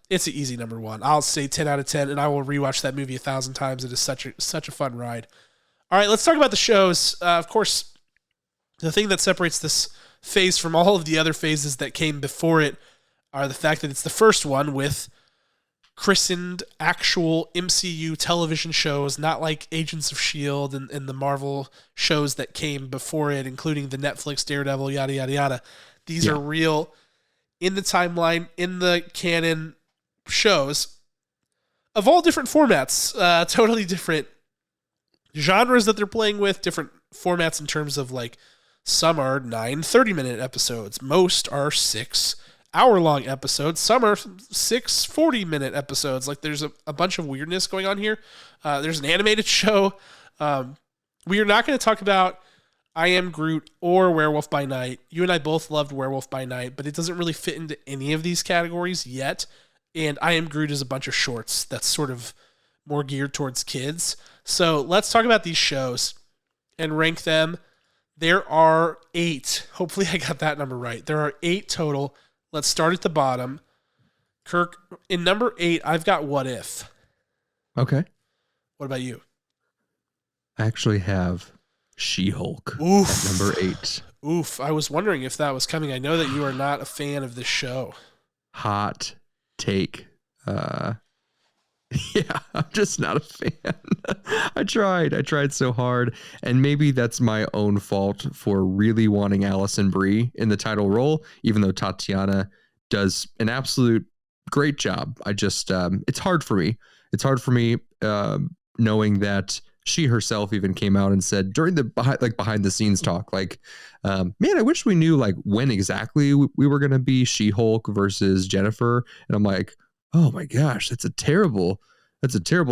Speaker 1: it's an easy number one. I'll say 10 out of 10, and I will rewatch that movie 1,000 times. It is such a fun ride. All right, let's talk about the shows. Of course, the thing that separates this phase from all of the other phases that came before it are the fact that it's the first one with christened actual MCU television shows, not like Agents of S.H.I.E.L.D. and the Marvel shows that came before it, including the Netflix Daredevil, yada, yada, yada. These are real, in the timeline, in the canon shows of all different formats, totally different genres that they're playing with, different formats in terms of like some are 9 30-minute episodes, most are 6 hour-long episodes, some are 6 40-minute episodes. Like there's a bunch of weirdness going on here. There's an animated show. We are not going to talk about I Am Groot or Werewolf by Night. You and I both loved Werewolf by Night, but it doesn't really fit into any of these categories yet. And I Am Groot is a bunch of shorts that's sort of more geared towards kids. So let's talk about these shows and rank them. There are 8. Hopefully I got that number right. There are 8 total. Let's start at the bottom. Kirk, in number 8, I've got What If.
Speaker 2: Okay.
Speaker 1: What about you?
Speaker 2: I actually have She-Hulk at number 8.
Speaker 1: Oof. I was wondering if that was coming. I know that you are not a fan of this show.
Speaker 2: Hot take. Yeah, I'm just not a fan. I tried so hard, and maybe that's my own fault for really wanting Allison Brie in the title role, even though Tatiana does an absolute great job. I just it's hard for me. It's hard for me knowing that she herself even came out and said during the behind the scenes talk, like, man, I wish we knew like when exactly we were going to be She-Hulk versus Jennifer. And I'm like, oh my gosh, that's a terrible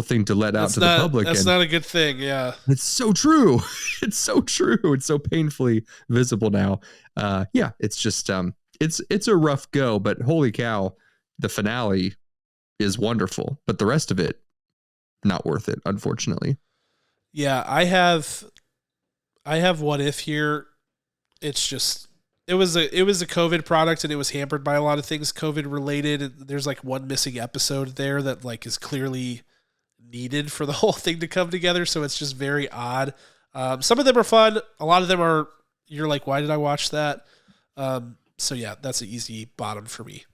Speaker 2: thing to let out to the public.
Speaker 1: That's not a good thing. Yeah.
Speaker 2: It's so true. It's so true. It's so painfully visible now. Yeah, it's just, it's a rough go, but holy cow, the finale is wonderful, but the rest of it, not worth it, unfortunately.
Speaker 1: Yeah, I have What If here. It's just, it was a COVID product, and it was hampered by a lot of things COVID related. There's like one missing episode there that like is clearly needed for the whole thing to come together. So it's just very odd. Some of them are fun. A lot of them are, you're like, why did I watch that? So yeah, that's an easy bottom for me.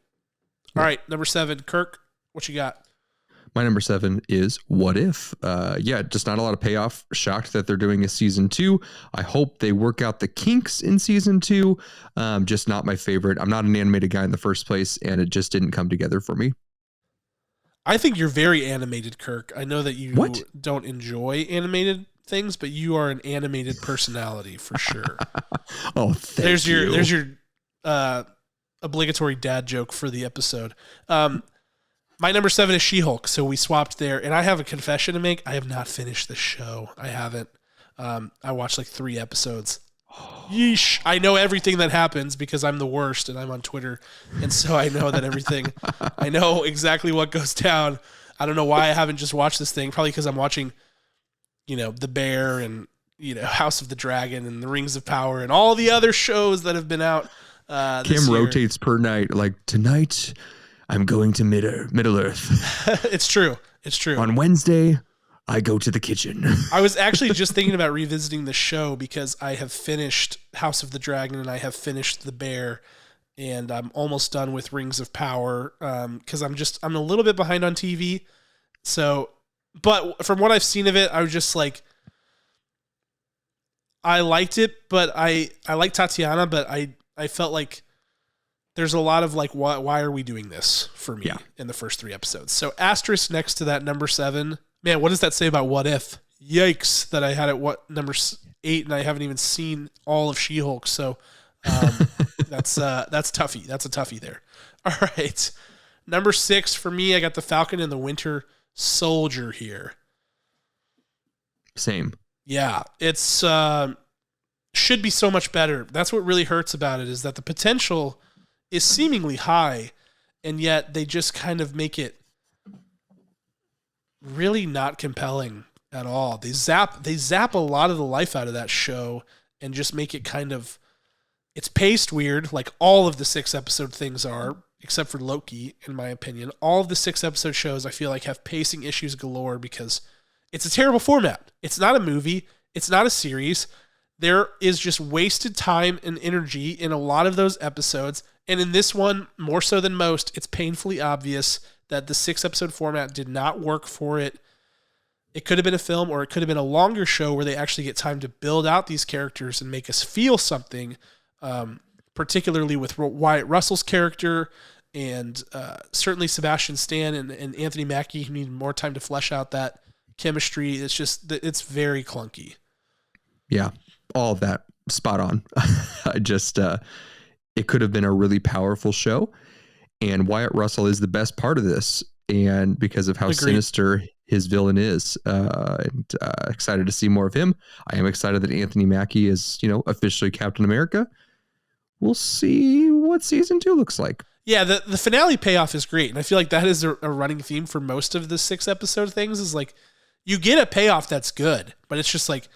Speaker 1: All right, number 7, Kirk, what you got?
Speaker 2: My number 7 is What If. Yeah, just not a lot of payoff. Shocked that they're doing a season 2. I hope they work out the kinks in season 2. Just not my favorite. I'm not an animated guy in the first place, and it just didn't come together for me.
Speaker 1: I think you're very animated, Kirk. I know that you don't enjoy animated things, but you are an animated personality for sure.
Speaker 2: Oh, thank you.
Speaker 1: There's your obligatory dad joke for the episode. My number 7 is She-Hulk, so we swapped there. And I have a confession to make. I have not finished the show. I haven't. I watched like 3 episodes. Yeesh. I know everything that happens because I'm the worst and I'm on Twitter. And so I know that everything, I know exactly what goes down. I don't know why I haven't just watched this thing. Probably because I'm watching, The Bear and, House of the Dragon and the Rings of Power and all the other shows that have been out.
Speaker 2: Kim rotates per night. Like, tonight I'm going to Middle Earth.
Speaker 1: It's true. It's true.
Speaker 2: On Wednesday, I go to the kitchen.
Speaker 1: I was actually just thinking about revisiting the show because I have finished House of the Dragon and I have finished The Bear, and I'm almost done with Rings of Power because I'm a little bit behind on TV. So, but from what I've seen of it, I was just like, I liked it, but I like Tatiana, but I felt like there's a lot of like, why are we doing this for me in the first 3 episodes? So asterisk next to that number 7. Man, what does that say about What If? Yikes that I had it number 8 and I haven't even seen all of She-Hulk. So that's toughy. That's a toughie there. All right. Number 6 for me, I got the Falcon and the Winter Soldier here.
Speaker 2: Same.
Speaker 1: Yeah, it's should be so much better. That's what really hurts about it, is that the potential is seemingly high, and yet they just kind of make it really not compelling at all. They zap a lot of the life out of that show and just make it kind of, it's paced weird, like all of the 6-episode things are, except for Loki, in my opinion. All of the 6-episode shows I feel like have pacing issues galore because it's a terrible format. It's not a movie. It's not a series. There is just wasted time and energy in a lot of those episodes. And in this one, more so than most, it's painfully obvious that the 6-episode format did not work for it. It could have been a film, or it could have been a longer show where they actually get time to build out these characters and make us feel something, particularly with Wyatt Russell's character and certainly Sebastian Stan and Anthony Mackie, who need more time to flesh out that chemistry. It's very clunky.
Speaker 2: Yeah, all of that spot on. It could have been a really powerful show, and Wyatt Russell is the best part of this, and because of how sinister his villain is, and excited to see more of him. I am excited that Anthony Mackie is, officially Captain America. We'll see what season 2 looks like.
Speaker 1: Yeah, the finale payoff is great, and I feel like that is a running theme for most of the 6-episode things, is like you get a payoff that's good, but it's just like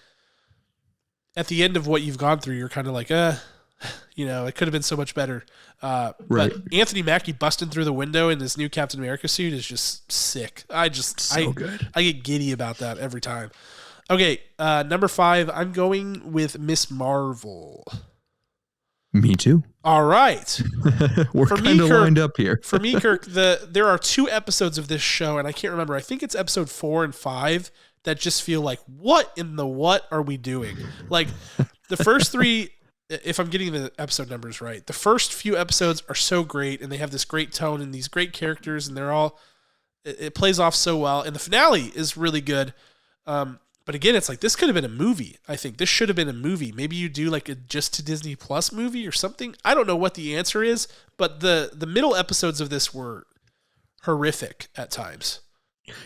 Speaker 1: at the end of what you've gone through, you're kind of like, it could have been so much better.
Speaker 2: Right.
Speaker 1: But Anthony Mackie busting through the window in this new Captain America suit is just sick.
Speaker 2: Good.
Speaker 1: I get giddy about that every time. Okay, number 5, I'm going with Miss Marvel.
Speaker 2: Me too.
Speaker 1: All right.
Speaker 2: We're kind of lined up here.
Speaker 1: For me, Kirk, there are 2 episodes of this show, and I can't remember. I think it's episode 4 and 5 that just feel like, what are we doing? Like the first 3, if I'm getting the episode numbers right, the first few episodes are so great, and they have this great tone and these great characters, and it plays off so well. And the finale is really good. But again, it's like, this could have been a movie. I think this should have been a movie. Maybe you do like a just to Disney Plus movie or something. I don't know what the answer is, but the middle episodes of this were horrific at times.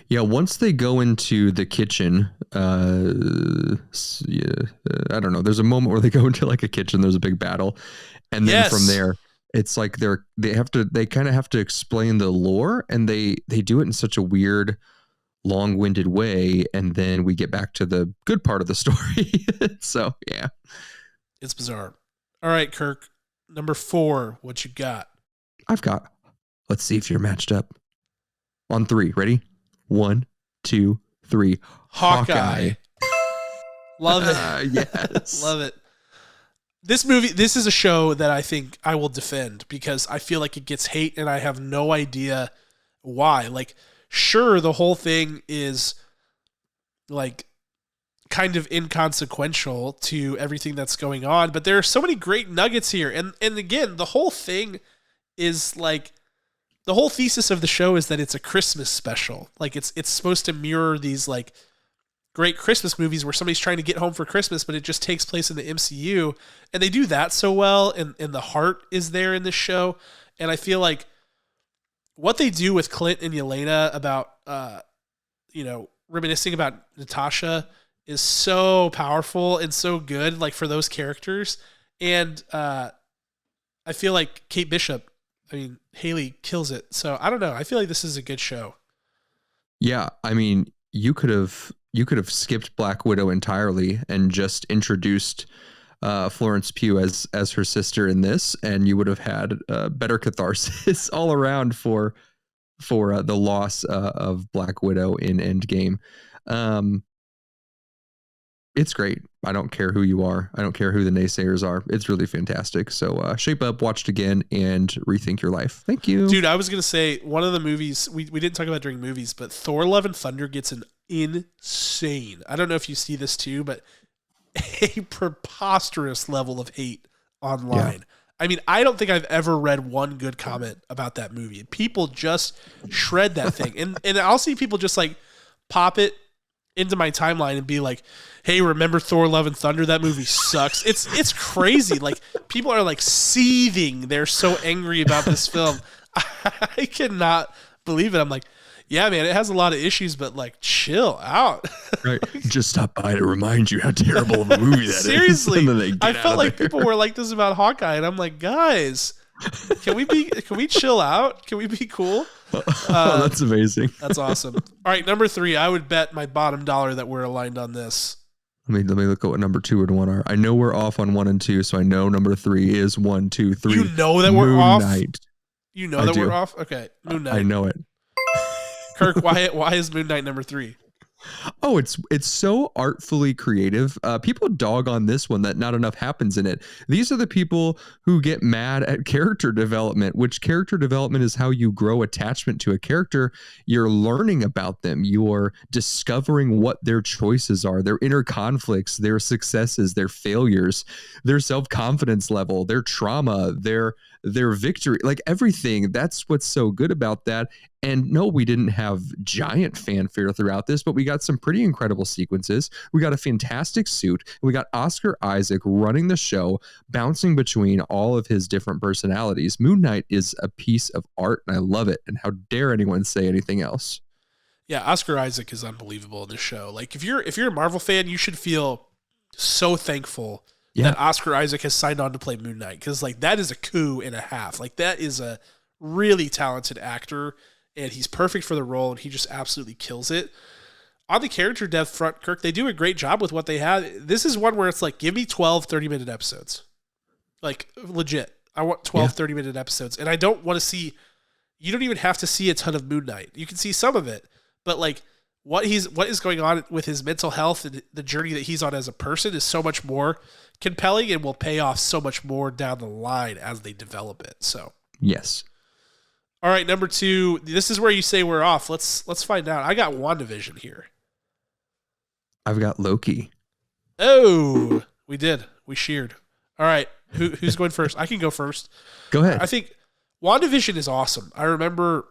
Speaker 2: Yeah, once they go into the kitchen, I don't know. There's a moment where they go into like a kitchen. There's a big battle, and then from there, it's like they kind of have to explain the lore, and they do it in such a weird, long-winded way, and then we get back to the good part of the story. So yeah,
Speaker 1: it's bizarre. All right, Kirk, number 4, what you got?
Speaker 2: Let's see if you're matched up. On 3, ready? 1, 2, 3.
Speaker 1: Hawkeye. Love it.
Speaker 2: Yes.
Speaker 1: Love it. This is a show that I think I will defend because I feel like it gets hate and I have no idea why. Like, sure, the whole thing is like kind of inconsequential to everything that's going on, but there are so many great nuggets here. And again, the whole thing is like, the whole thesis of the show is that it's a Christmas special. Like it's supposed to mirror these like great Christmas movies where somebody's trying to get home for Christmas, but it just takes place in the MCU, and they do that so well. And the heart is there in this show. And I feel like what they do with Clint and Yelena about, reminiscing about Natasha is so powerful and so good, like for those characters. And I feel like Kate Bishop, Haley kills it. So I don't know. I feel like this is a good show.
Speaker 2: Yeah. I mean, you could have skipped Black Widow entirely and just introduced Florence Pugh as her sister in this, and you would have had better catharsis all around for the loss of Black Widow in Endgame. It's great. I don't care who you are. I don't care who the naysayers are. It's really fantastic. So shape up, watch it again, and rethink your life. Thank you.
Speaker 1: Dude, I was going to say, one of the movies, we didn't talk about during movies, but Thor Love and Thunder gets an insane, I don't know if you see this too, but a preposterous level of hate online. Yeah. I don't think I've ever read one good comment about that movie. People just shred that thing. And I'll see people just like pop it into my timeline and be like, hey, remember Thor Love and Thunder? That movie sucks. It's crazy. Like, people are like seething. They're so angry about this film. I cannot believe it. I'm like, Yeah, man, it has a lot of issues, but like, chill out.
Speaker 2: Right. Just stop by to remind you how terrible of a movie that
Speaker 1: Seriously,
Speaker 2: is. Seriously.
Speaker 1: I felt like people were like this about Hawkeye, and I'm like, guys, can we chill out? Can we be cool?
Speaker 2: That's amazing.
Speaker 1: That's awesome. All right, number 3, I would bet my bottom dollar that we're aligned on this.
Speaker 2: Let me look at what number 2 and 1 are. I know we're off on 1 and 2, so I know number 3 is 1, 2, 3.
Speaker 1: You know that we're off? You know that we're off? Okay, Moon Knight.
Speaker 2: I know it.
Speaker 1: Kirk, why is Moon Knight number 3?
Speaker 2: Oh, it's so artfully creative. People dog on this one that not enough happens in it. These are the people who get mad at character development, which character development is how you grow attachment to a character. You're learning about them. You're discovering what their choices are, their inner conflicts, their successes, their failures, their self-confidence level, their trauma, their victory, like everything. That's what's so good about that. And no, we didn't have giant fanfare throughout this, but we got some pretty incredible sequences. We got a fantastic suit. We got Oscar Isaac running the show, bouncing between all of his different personalities. Moon Knight is a piece of art, and I love it. And how dare anyone say anything else?
Speaker 1: Yeah, Oscar Isaac is unbelievable in this show. Like, if you're a Marvel fan, you should feel so thankful that Oscar Isaac has signed on to play Moon Knight, because like that is a coup and a half. Like, that is a really talented actor, and he's perfect for the role, and he just absolutely kills it. On the character depth front, Kirk, they do a great job with what they have. This is one where it's like, give me 12 30-minute episodes. Like, legit. I want 12 30-minute episodes, and I don't want to see, you don't even have to see a ton of Moon Knight. You can see some of it, but like what is going on with his mental health and the journey that he's on as a person is so much more compelling and will pay off so much more down the line as they develop it. So
Speaker 2: yes.
Speaker 1: All right, number 2. This is where you say we're off. Let's find out. I got WandaVision here.
Speaker 2: I've got Loki.
Speaker 1: Oh, we did. We sheared. All right, who's going first? I can go first.
Speaker 2: Go ahead.
Speaker 1: I think WandaVision is awesome. I remember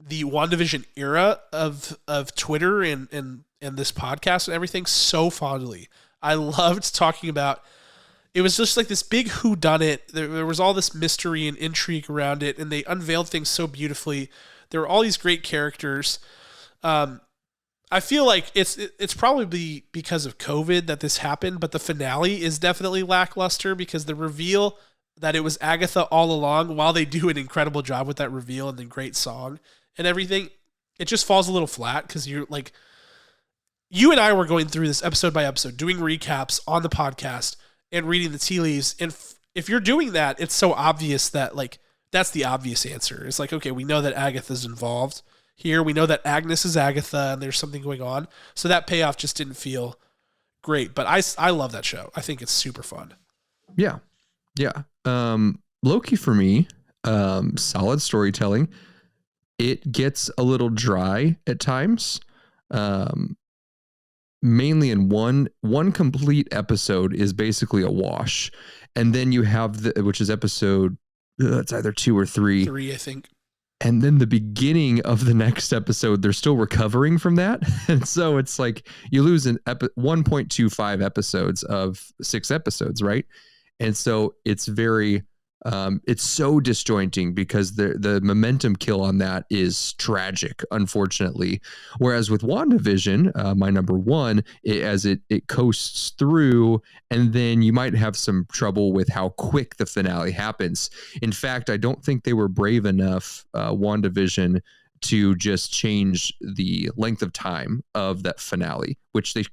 Speaker 1: the WandaVision era of Twitter and this podcast and everything so fondly. I loved talking about. It was just like this big whodunit. There was all this mystery and intrigue around it, and they unveiled things so beautifully. There were all these great characters. I feel like it's probably because of COVID that this happened, but the finale is definitely lackluster because the reveal that it was Agatha all along, while they do an incredible job with that reveal and the great song and everything, it just falls a little flat because you're like, you and I were going through this episode by episode, doing recaps on the podcast and reading the tea leaves. And if you're doing that, it's so obvious that like, that's the obvious answer. It's like, okay, we know that Agatha's involved here. We know that Agnes is Agatha and there's something going on. So that payoff just didn't feel great, but I love that show. I think it's super fun.
Speaker 2: Yeah. Yeah. Loki for me, solid storytelling. It gets a little dry at times. Mainly in one complete episode is basically a wash. And then you have which is episode, it's either 2 or 3.
Speaker 1: 3, I think.
Speaker 2: And then the beginning of the next episode, they're still recovering from that. And so it's like you lose 1.25 episodes of 6 episodes, right? And so it's very, it's so disjointing because the momentum kill on that is tragic, unfortunately. Whereas with WandaVision, my number 1, as it coasts through, and then you might have some trouble with how quick the finale happens. In fact, I don't think they were brave enough, WandaVision, to just change the length of time of that finale, which they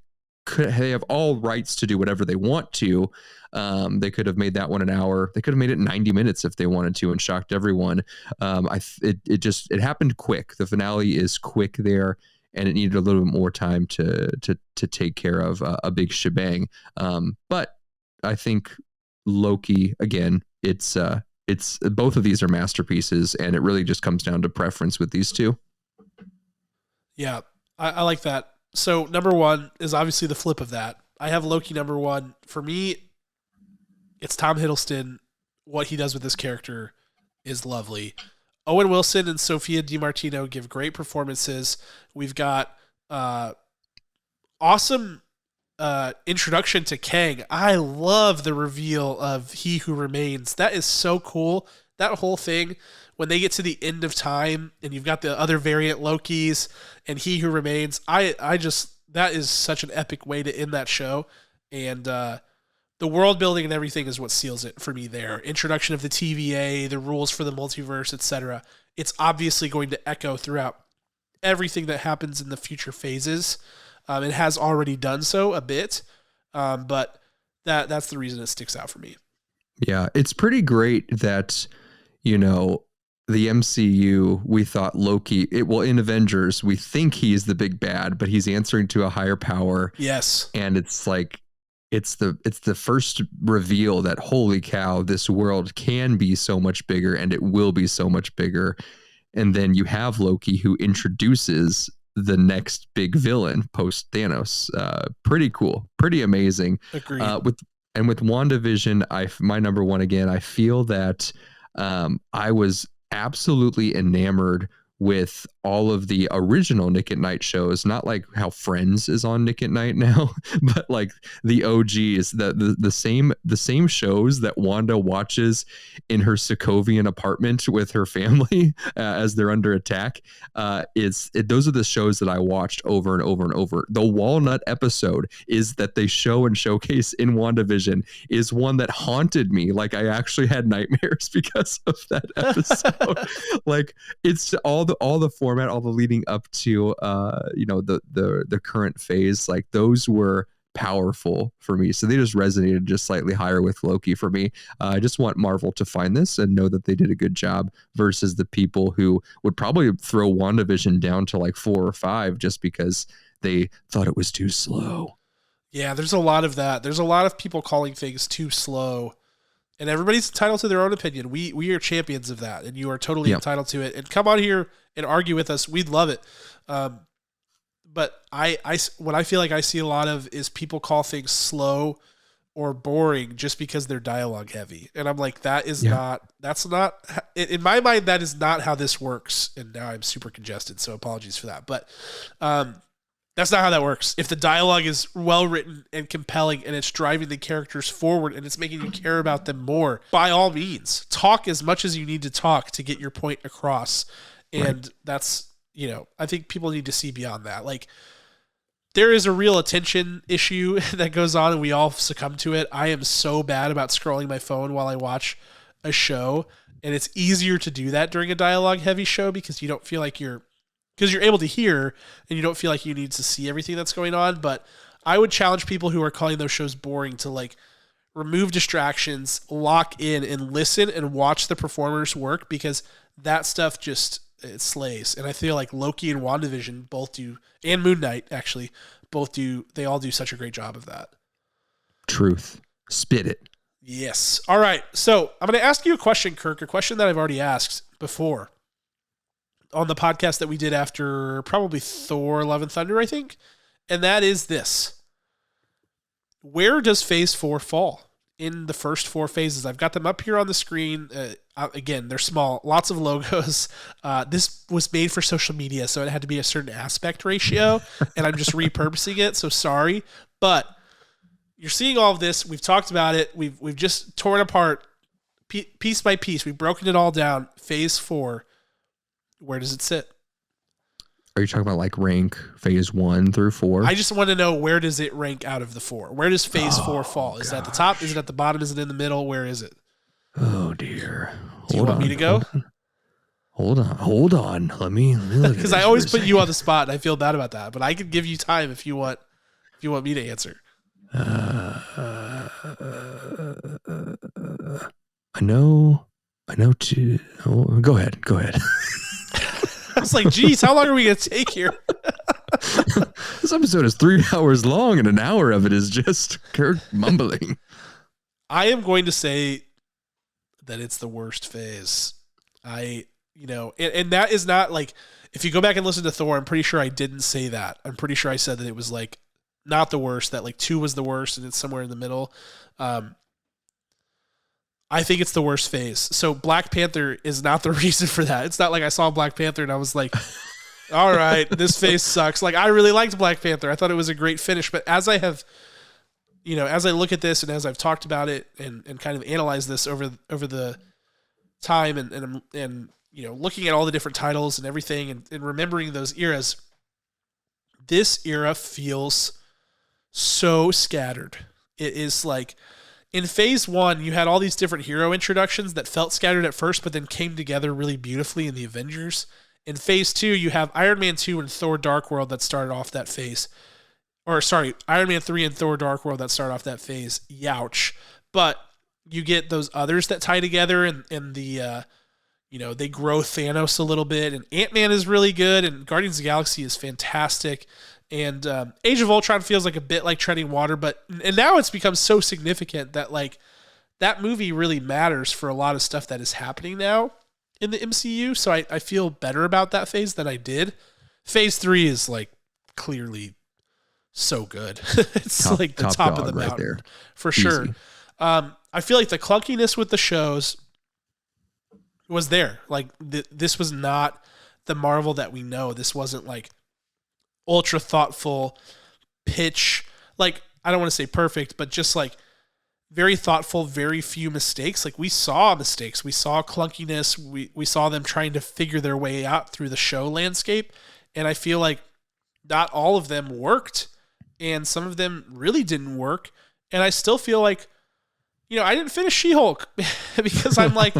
Speaker 2: have all rights to do whatever they want to. They could have made that one an hour. They could have made it 90 minutes if they wanted to and shocked everyone. It happened quick. The finale is quick there, and it needed a little bit more time to take care of a big shebang. But I think Loki, again, it's both of these are masterpieces, and it really just comes down to preference with these two.
Speaker 1: Yeah, I like that. So number 1 is obviously the flip of that. I have Loki number 1. For me, it's Tom Hiddleston. What he does with this character is lovely. Owen Wilson and Sophia DiMartino give great performances. We've got awesome introduction to Kang. I love the reveal of He Who Remains. That is so cool. That whole thing when they get to the end of time and you've got the other variant Lokis and He Who Remains, I just, that is such an epic way to end that show. And the world building and everything is what seals it for me there. Introduction of the TVA, the rules for the multiverse, etc. It's obviously going to echo throughout everything that happens in the future phases. It has already done so a bit, but that's the reason it sticks out for me.
Speaker 2: Yeah, it's pretty great that, you know, the MCU, we thought Loki, in Avengers, we think he's the big bad, but he's answering to a higher power.
Speaker 1: Yes.
Speaker 2: And it's like, it's the first reveal that, holy cow, this world can be so much bigger and it will be so much bigger. And then you have Loki, who introduces the next big villain post Thanos. Pretty cool, pretty amazing.
Speaker 1: Agreed.
Speaker 2: With WandaVision, my number one again, I feel that I was absolutely enamored with all of the original Nick at Night shows, not like how Friends is on Nick at Night now, but like the OGs, the same shows that Wanda watches in her Sokovian apartment with her family as they're under attack. Those are the shows that I watched over and over and over. The Walnut episode is that they show and showcase in WandaVision is one that haunted me. Like I actually had nightmares because of that episode. Like it's all the format, all the leading up to the current phase, like those were powerful for me. So they just resonated just slightly higher with Loki for me. I just want Marvel to find this and know that they did a good job versus the people who would probably throw WandaVision down to like 4 or 5 just because they thought it was too slow.
Speaker 1: Yeah, there's a lot of that. There's a lot of people calling things too slow. And everybody's entitled to their own opinion. We are champions of that, and you are totally entitled to it. And come on here and argue with us. We'd love it. But what I feel like I see a lot of is people call things slow or boring just because they're dialogue heavy. And I'm like, that's not, in my mind, that is not how this works. And now I'm super congested, so apologies for that. But that's not how that works. If the dialogue is well written and compelling and it's driving the characters forward and it's making you care about them more, by all means, talk as much as you need to talk to get your point across. And that's, I think people need to see beyond that. Like, there is a real attention issue that goes on and we all succumb to it. I am so bad about scrolling my phone while I watch a show, and it's easier to do that during a dialogue heavy show because you don't feel like you're able to hear and you don't feel like you need to see everything that's going on. But I would challenge people who are calling those shows boring to like remove distractions, lock in and listen and watch the performers work, because that stuff it slays. And I feel like Loki and WandaVision both do, and Moon Knight actually both do. They all do such a great job of that.
Speaker 2: Truth. Spit it.
Speaker 1: Yes. All right. So I'm going to ask you a question, Kirk, a question that I've already asked before on the podcast that we did after probably Thor: Love and Thunder, I think. And that is this. Where does Phase 4 fall in the first 4 phases? I've got them up here on the screen. Again, they're small, lots of logos. This was made for social media, so it had to be a certain aspect ratio, and I'm just repurposing it, so sorry. But you're seeing all of this. We've talked about it. We've just torn apart piece by piece. We've broken it all down. Phase 4. Where does it sit?
Speaker 2: Are you talking about like rank Phase 1 through 4?
Speaker 1: I just want to know, where does it rank out of the 4? Where does Phase 4 fall? Is it at the top? Is it at the bottom? Is it in the middle? Where is it?
Speaker 2: Oh dear.
Speaker 1: Do you want me to go?
Speaker 2: Hold on. Let me look.
Speaker 1: Because I always put you on the spot and I feel bad about that. But I could give you time if you want me to answer.
Speaker 2: I know too. Oh, go ahead.
Speaker 1: I was like, geez, how long are we going to take here?
Speaker 2: This episode is 3 hours long and an hour of it is just Kirk mumbling.
Speaker 1: I am going to say that it's the worst phase. And that is not like, if you go back and listen to Thor, I'm pretty sure I didn't say that. I'm pretty sure I said that it was like not the worst, that like 2 was the worst and it's somewhere in the middle. I think it's the worst phase. So Black Panther is not the reason for that. It's not like I saw Black Panther and I was like, all right, this phase sucks. Like, I really liked Black Panther. I thought it was a great finish. But as I have, as I look at this and as I've talked about it and kind of analyzed this over the time and looking at all the different titles and everything and remembering those eras, this era feels so scattered. It is like in Phase 1, you had all these different hero introductions that felt scattered at first, but then came together really beautifully in the Avengers. In Phase 2, you have Iron Man 2 and Thor Dark World that started off that phase. Iron Man 3 and Thor Dark World that start off that phase. Youch. But you get those others that tie together and the, they grow Thanos a little bit. And Ant-Man is really good. And Guardians of the Galaxy is fantastic. And Age of Ultron feels like a bit like treading water. And now it's become so significant that, like, that movie really matters for a lot of stuff that is happening now in the MCU. So I feel better about that phase than I did. Phase 3 is, like, clearly so good. It's like the top of the mountain right for Easy. Sure. I feel like the clunkiness with the shows was there. Like this was not the Marvel that we know. This wasn't like ultra thoughtful pitch. Like, I don't want to say perfect, but just like very thoughtful, very few mistakes. Like we saw mistakes. We saw clunkiness. We saw them trying to figure their way out through the show landscape. And I feel like not all of them worked. And some of them really didn't work. And I still feel like, I didn't finish She-Hulk because I'm like,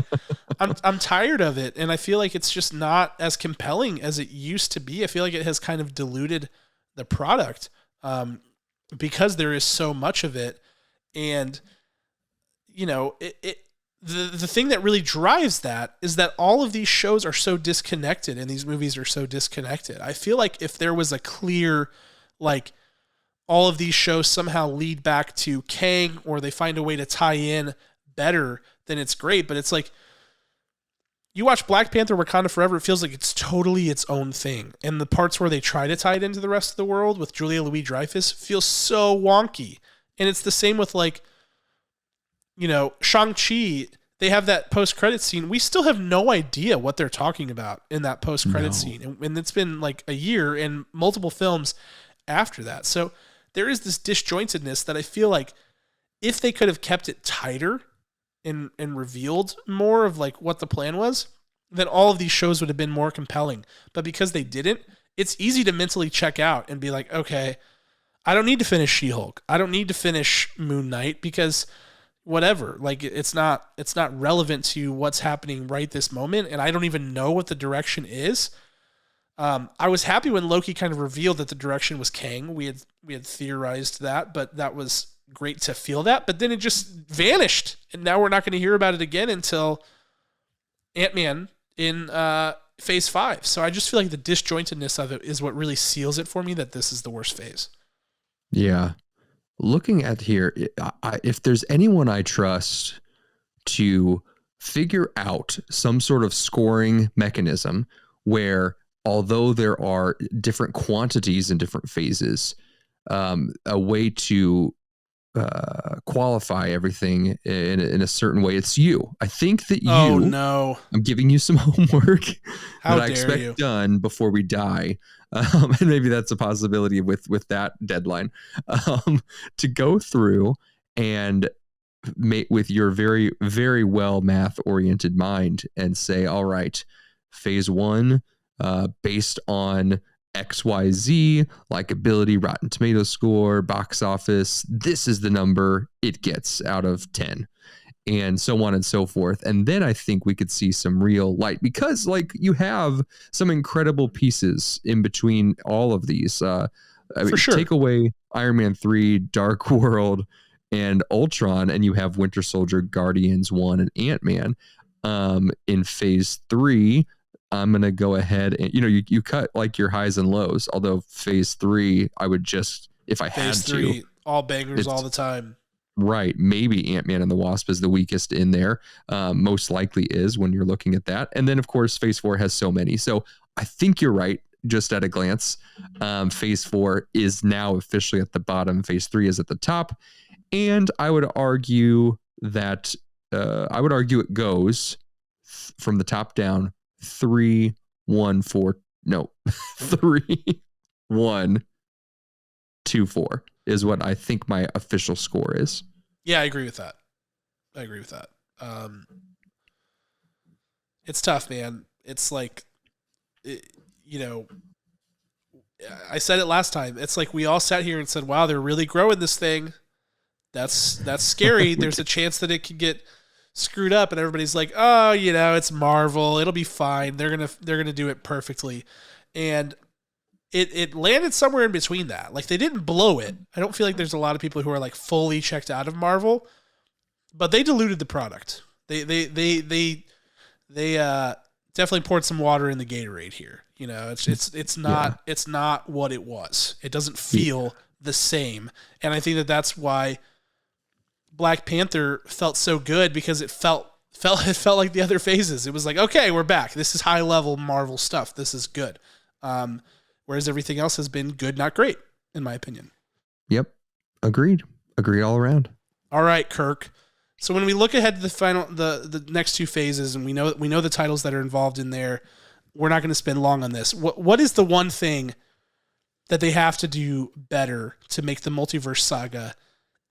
Speaker 1: I'm tired of it. And I feel like it's just not as compelling as it used to be. I feel like it has kind of diluted the product because there is so much of it. And, the thing that really drives that is that all of these shows are so disconnected and these movies are so disconnected. I feel like if there was a clear, like, all of these shows somehow lead back to Kang or they find a way to tie in better, then it's great. But it's like, you watch Black Panther Wakanda Forever, it feels like it's totally its own thing. And the parts where they try to tie it into the rest of the world with Julia Louis-Dreyfus feels so wonky. And it's the same with, like, Shang-Chi. They have that post-credit scene. We still have no idea what they're talking about in that post-credit scene. And it's been like a year and multiple films after that. So there is this disjointedness that I feel like if they could have kept it tighter and revealed more of like what the plan was, then all of these shows would have been more compelling. But because they didn't, it's easy to mentally check out and be like, okay, I don't need to finish She-Hulk. I don't need to finish Moon Knight because whatever, like it's not relevant to what's happening right this moment. And I don't even know what the direction is. I was happy when Loki kind of revealed that the direction was Kang. We had theorized that, but that was great to feel that. But then it just vanished, and now we're not going to hear about it again until Ant-Man in Phase 5. So I just feel like the disjointedness of it is what really seals it for me that this is the worst phase.
Speaker 2: Yeah. Looking at here, if there's anyone I trust to figure out some sort of scoring mechanism where, although there are different quantities in different phases, a way to qualify everything in a certain way, it's you. I think that you.
Speaker 1: Oh no! I'm
Speaker 2: giving you some homework that I expect done before we die, and maybe that's a possibility with that deadline. To go through and with your very, very well math oriented mind and say, all right, Phase 1. Based on XYZ, likability, Rotten Tomatoes score, box office, this is the number it gets out of 10, and so on and so forth. And then I think we could see some real light because, like, you have some incredible pieces in between all of these. For sure. Take away Iron Man 3, Dark World, and Ultron, and you have Winter Soldier, Guardians 1, and Ant-Man. In Phase 3, I'm going to go ahead and, you cut like your highs and lows. Although Phase 3, I would just, if I had to. Phase 3,
Speaker 1: all bangers all the time.
Speaker 2: Right. Maybe Ant-Man and the Wasp is the weakest in there. Most likely is when you're looking at that. And then, of course, Phase 4 has so many. So I think you're right, just at a glance. Phase 4 is now officially at the bottom. Phase 3 is at the top. And I would argue that, it goes from the top down. 3, 1, 4. No, 3, 1, 2, 4 is what I think my official score is.
Speaker 1: Yeah, I agree with that. It's tough, man. It's like, I said it last time. It's like we all sat here and said, wow, they're really growing this thing. That's scary. There's a chance that it could get screwed up, and everybody's like, oh, it's Marvel. It'll be fine. They're gonna do it perfectly. And it landed somewhere in between that. Like, they didn't blow it. I don't feel like there's a lot of people who are like fully checked out of Marvel, but they diluted the product. They definitely poured some water in the Gatorade here. It's not what it was. It doesn't feel the same. And I think that's why Black Panther felt so good, because it felt like the other phases. It was like, okay, we're back. This is high level Marvel stuff. This is good. Whereas everything else has been good, not great, in my opinion.
Speaker 2: Yep. Agreed all around.
Speaker 1: All right, Kirk. So when we look ahead to the next two phases, and we know the titles that are involved in there, we're not going to spend long on this. What is the one thing that they have to do better to make the Multiverse Saga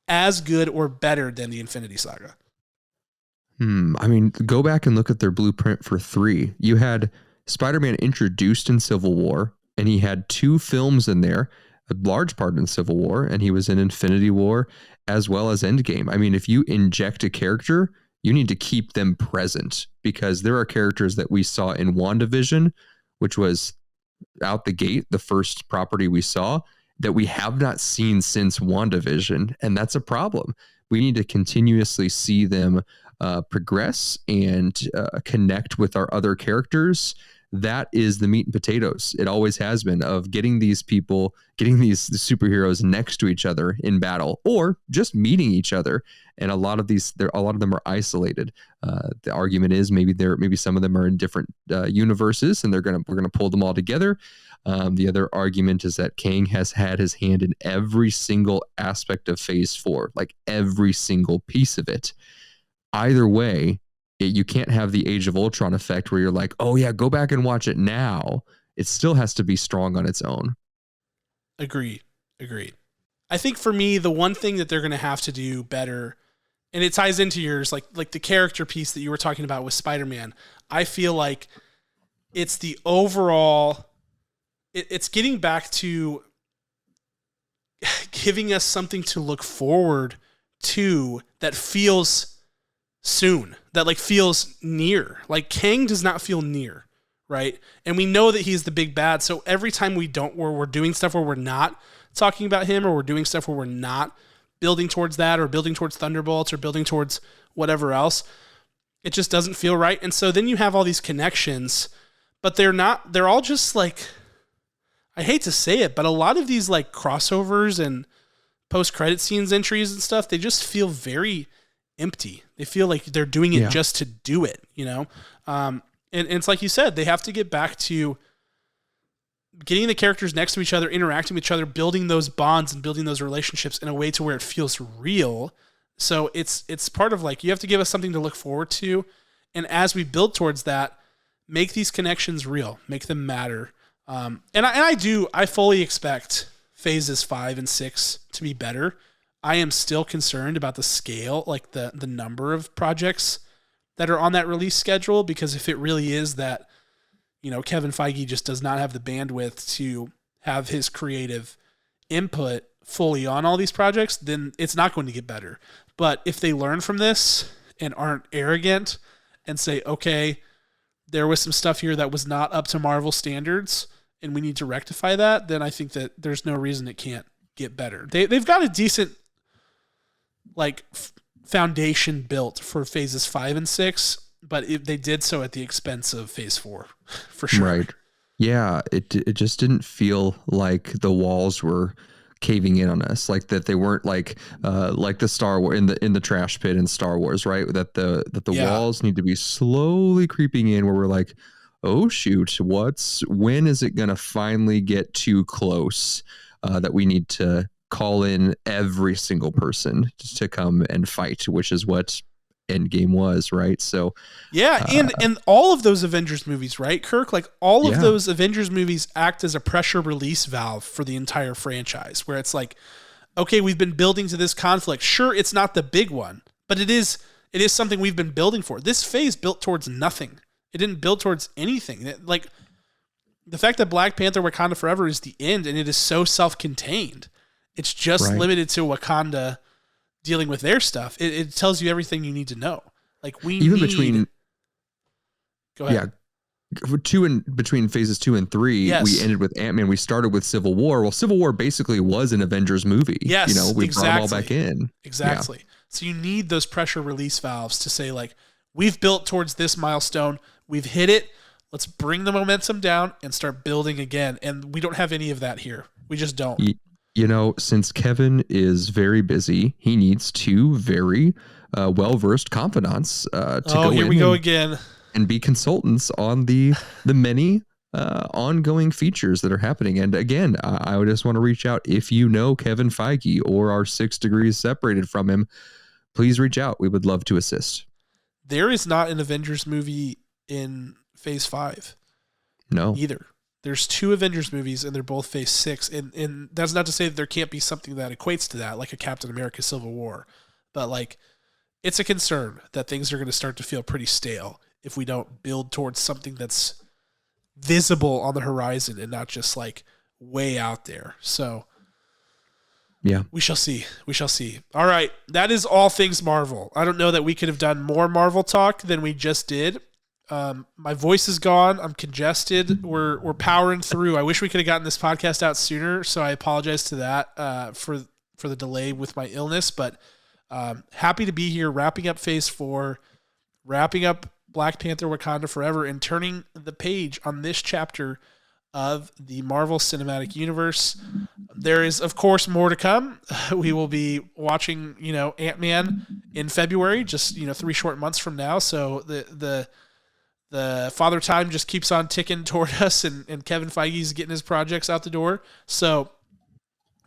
Speaker 1: as good or better than the Infinity Saga?
Speaker 2: I mean, go back and look at their blueprint for 3. You had Spider-Man introduced in Civil War, and he had 2 films in there, a large part in Civil War, and he was in Infinity War as well as Endgame. I mean, if you inject a character, you need to keep them present, because there are characters that we saw in WandaVision, which was out the gate, the first property we saw, that we have not seen since WandaVision. And that's a problem. We need to continuously see them progress and connect with our other characters. That is the meat and potatoes. It always has been, of getting these superheroes next to each other in battle, or just meeting each other. And a lot of them are isolated. The argument is maybe some of them are in different universes, and we're gonna pull them all together. The other argument is that Kang has had his hand in every single aspect of Phase 4, like every single piece of it. Either way, you can't have the Age of Ultron effect where you're like, oh yeah, go back and watch it now. It still has to be strong on its own.
Speaker 1: Agreed. I think for me, the one thing that they're going to have to do better, and it ties into yours, like the character piece that you were talking about with Spider-Man, I feel like it's the overall, it's getting back to giving us something to look forward to that feels soon, that like feels near. Like Kang does not feel near, right? And we know that he's the big bad. So every time we're doing stuff where we're not talking about him, or we're doing stuff where we're not building towards that, or building towards Thunderbolts, or building towards whatever else, it just doesn't feel right. And so then you have all these connections, but they're all just like, I hate to say it, but a lot of these like crossovers and post-credit scenes entries and stuff, they just feel very empty. They feel like they're doing it just to do it, and it's like you said, they have to get back to getting the characters next to each other, interacting with each other, building those bonds and building those relationships in a way to where it feels real. So it's part of like, you have to give us something to look forward to. And as we build towards that, make these connections real, make them matter. And I fully expect phases 5 and 6 to be better. I am still concerned about the scale, like the number of projects that are on that release schedule, because if it really is that, Kevin Feige just does not have the bandwidth to have his creative input fully on all these projects, then it's not going to get better. But if they learn from this and aren't arrogant and say, okay, there was some stuff here that was not up to Marvel standards and we need to rectify that, then I think that there's no reason it can't get better. They've got a decent foundation built for phases 5 and 6, but they did so at the expense of phase 4 for sure.
Speaker 2: Right. Yeah. It just didn't feel like the walls were caving in on us, like that they weren't like the Star Wars in the trash pit in Star Wars, right? That the walls need to be slowly creeping in, where we're like, oh shoot, when is it going to finally get too close that we need to call in every single person to come and fight, which is what Endgame was, right? So
Speaker 1: and all of those Avengers movies, right, Kirk? Like all of those Avengers movies act as a pressure release valve for the entire franchise, where it's like, okay, we've been building to this conflict. Sure, it's not the big one, but it is something we've been building for. This phase built towards nothing. It didn't build towards anything. Like, the fact that Black Panther Wakanda Forever is the end and it is so self-contained, it's just limited to Wakanda dealing with their stuff. It tells you everything you need to know. Like, Go ahead.
Speaker 2: Yeah. Between phases 2 and 3, we ended with Ant-Man. We started with Civil War. Well, Civil War basically was an Avengers movie.
Speaker 1: Yes,
Speaker 2: we brought them all back in.
Speaker 1: Exactly. Yeah. So you need those pressure release valves to say, like, we've built towards this milestone. We've hit it. Let's bring the momentum down and start building again. And we don't have any of that here. We just don't.
Speaker 2: Since Kevin is very busy, he needs 2 very well-versed confidants to go in.
Speaker 1: Here we go again.
Speaker 2: And be consultants on the many ongoing features that are happening. And again, I would just want to reach out. If you know Kevin Feige or are 6 degrees separated from him, please reach out. We would love to assist.
Speaker 1: There is not an Avengers movie in Phase 5.
Speaker 2: No.
Speaker 1: Either. There's 2 Avengers movies, and they're both Phase 6. And that's not to say that there can't be something that equates to that, like a Captain America Civil War. But, like, it's a concern that things are going to start to feel pretty stale if we don't build towards something that's visible on the horizon and not just, like, way out there. So,
Speaker 2: yeah,
Speaker 1: we shall see. All right. That is all things Marvel. I don't know that we could have done more Marvel talk than we just did. My voice is gone. I'm congested. We're powering through. I wish we could have gotten this podcast out sooner, so I apologize to that for the delay with my illness. But happy to be here, wrapping up Phase 4, wrapping up Black Panther Wakanda Forever, and turning the page on this chapter of the Marvel Cinematic Universe. There is, of course, more to come. We will be watching, Ant-Man in February, just 3 short months from now. So the father time just keeps on ticking toward us, and Kevin Feige's getting his projects out the door. So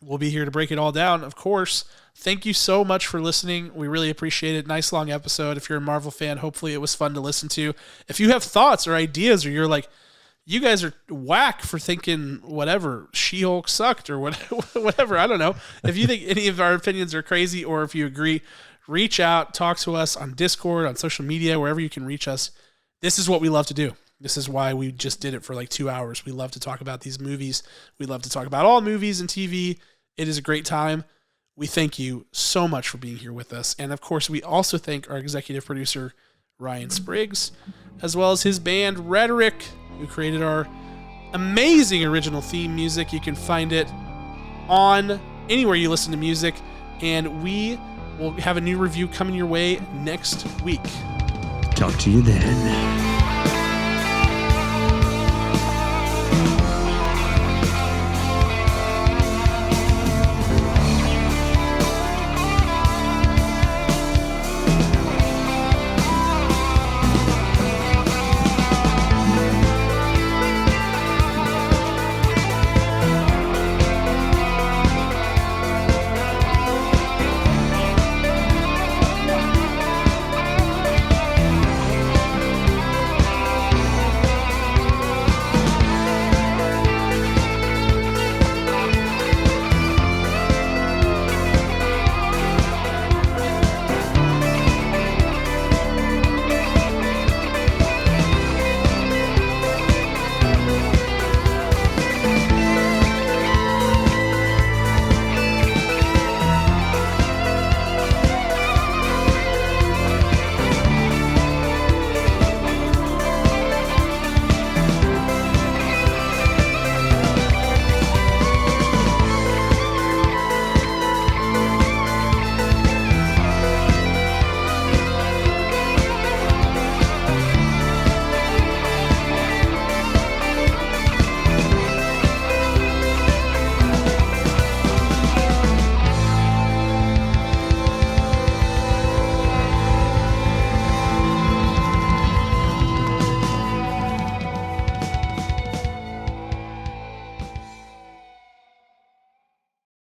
Speaker 1: we'll be here to break it all down, of course. Thank you so much for listening. We really appreciate it. Nice long episode. If you're a Marvel fan, hopefully it was fun to listen to. If you have thoughts or ideas, or you're like, you guys are whack for thinking whatever, She-Hulk sucked or whatever, I don't know. If you think any of our opinions are crazy, or if you agree, reach out, talk to us on Discord, on social media, wherever you can reach us. This is what we love to do. This is why we just did it for like 2 hours. We love to talk about these movies. We love to talk about all movies and TV. It is a great time. We thank you so much for being here with us. And of course, we also thank our executive producer, Ryan Spriggs, as well as his band, Rhetoric, who created our amazing original theme music. You can find it on anywhere you listen to music. And we will have a new review coming your way next week.
Speaker 2: Talk to you then.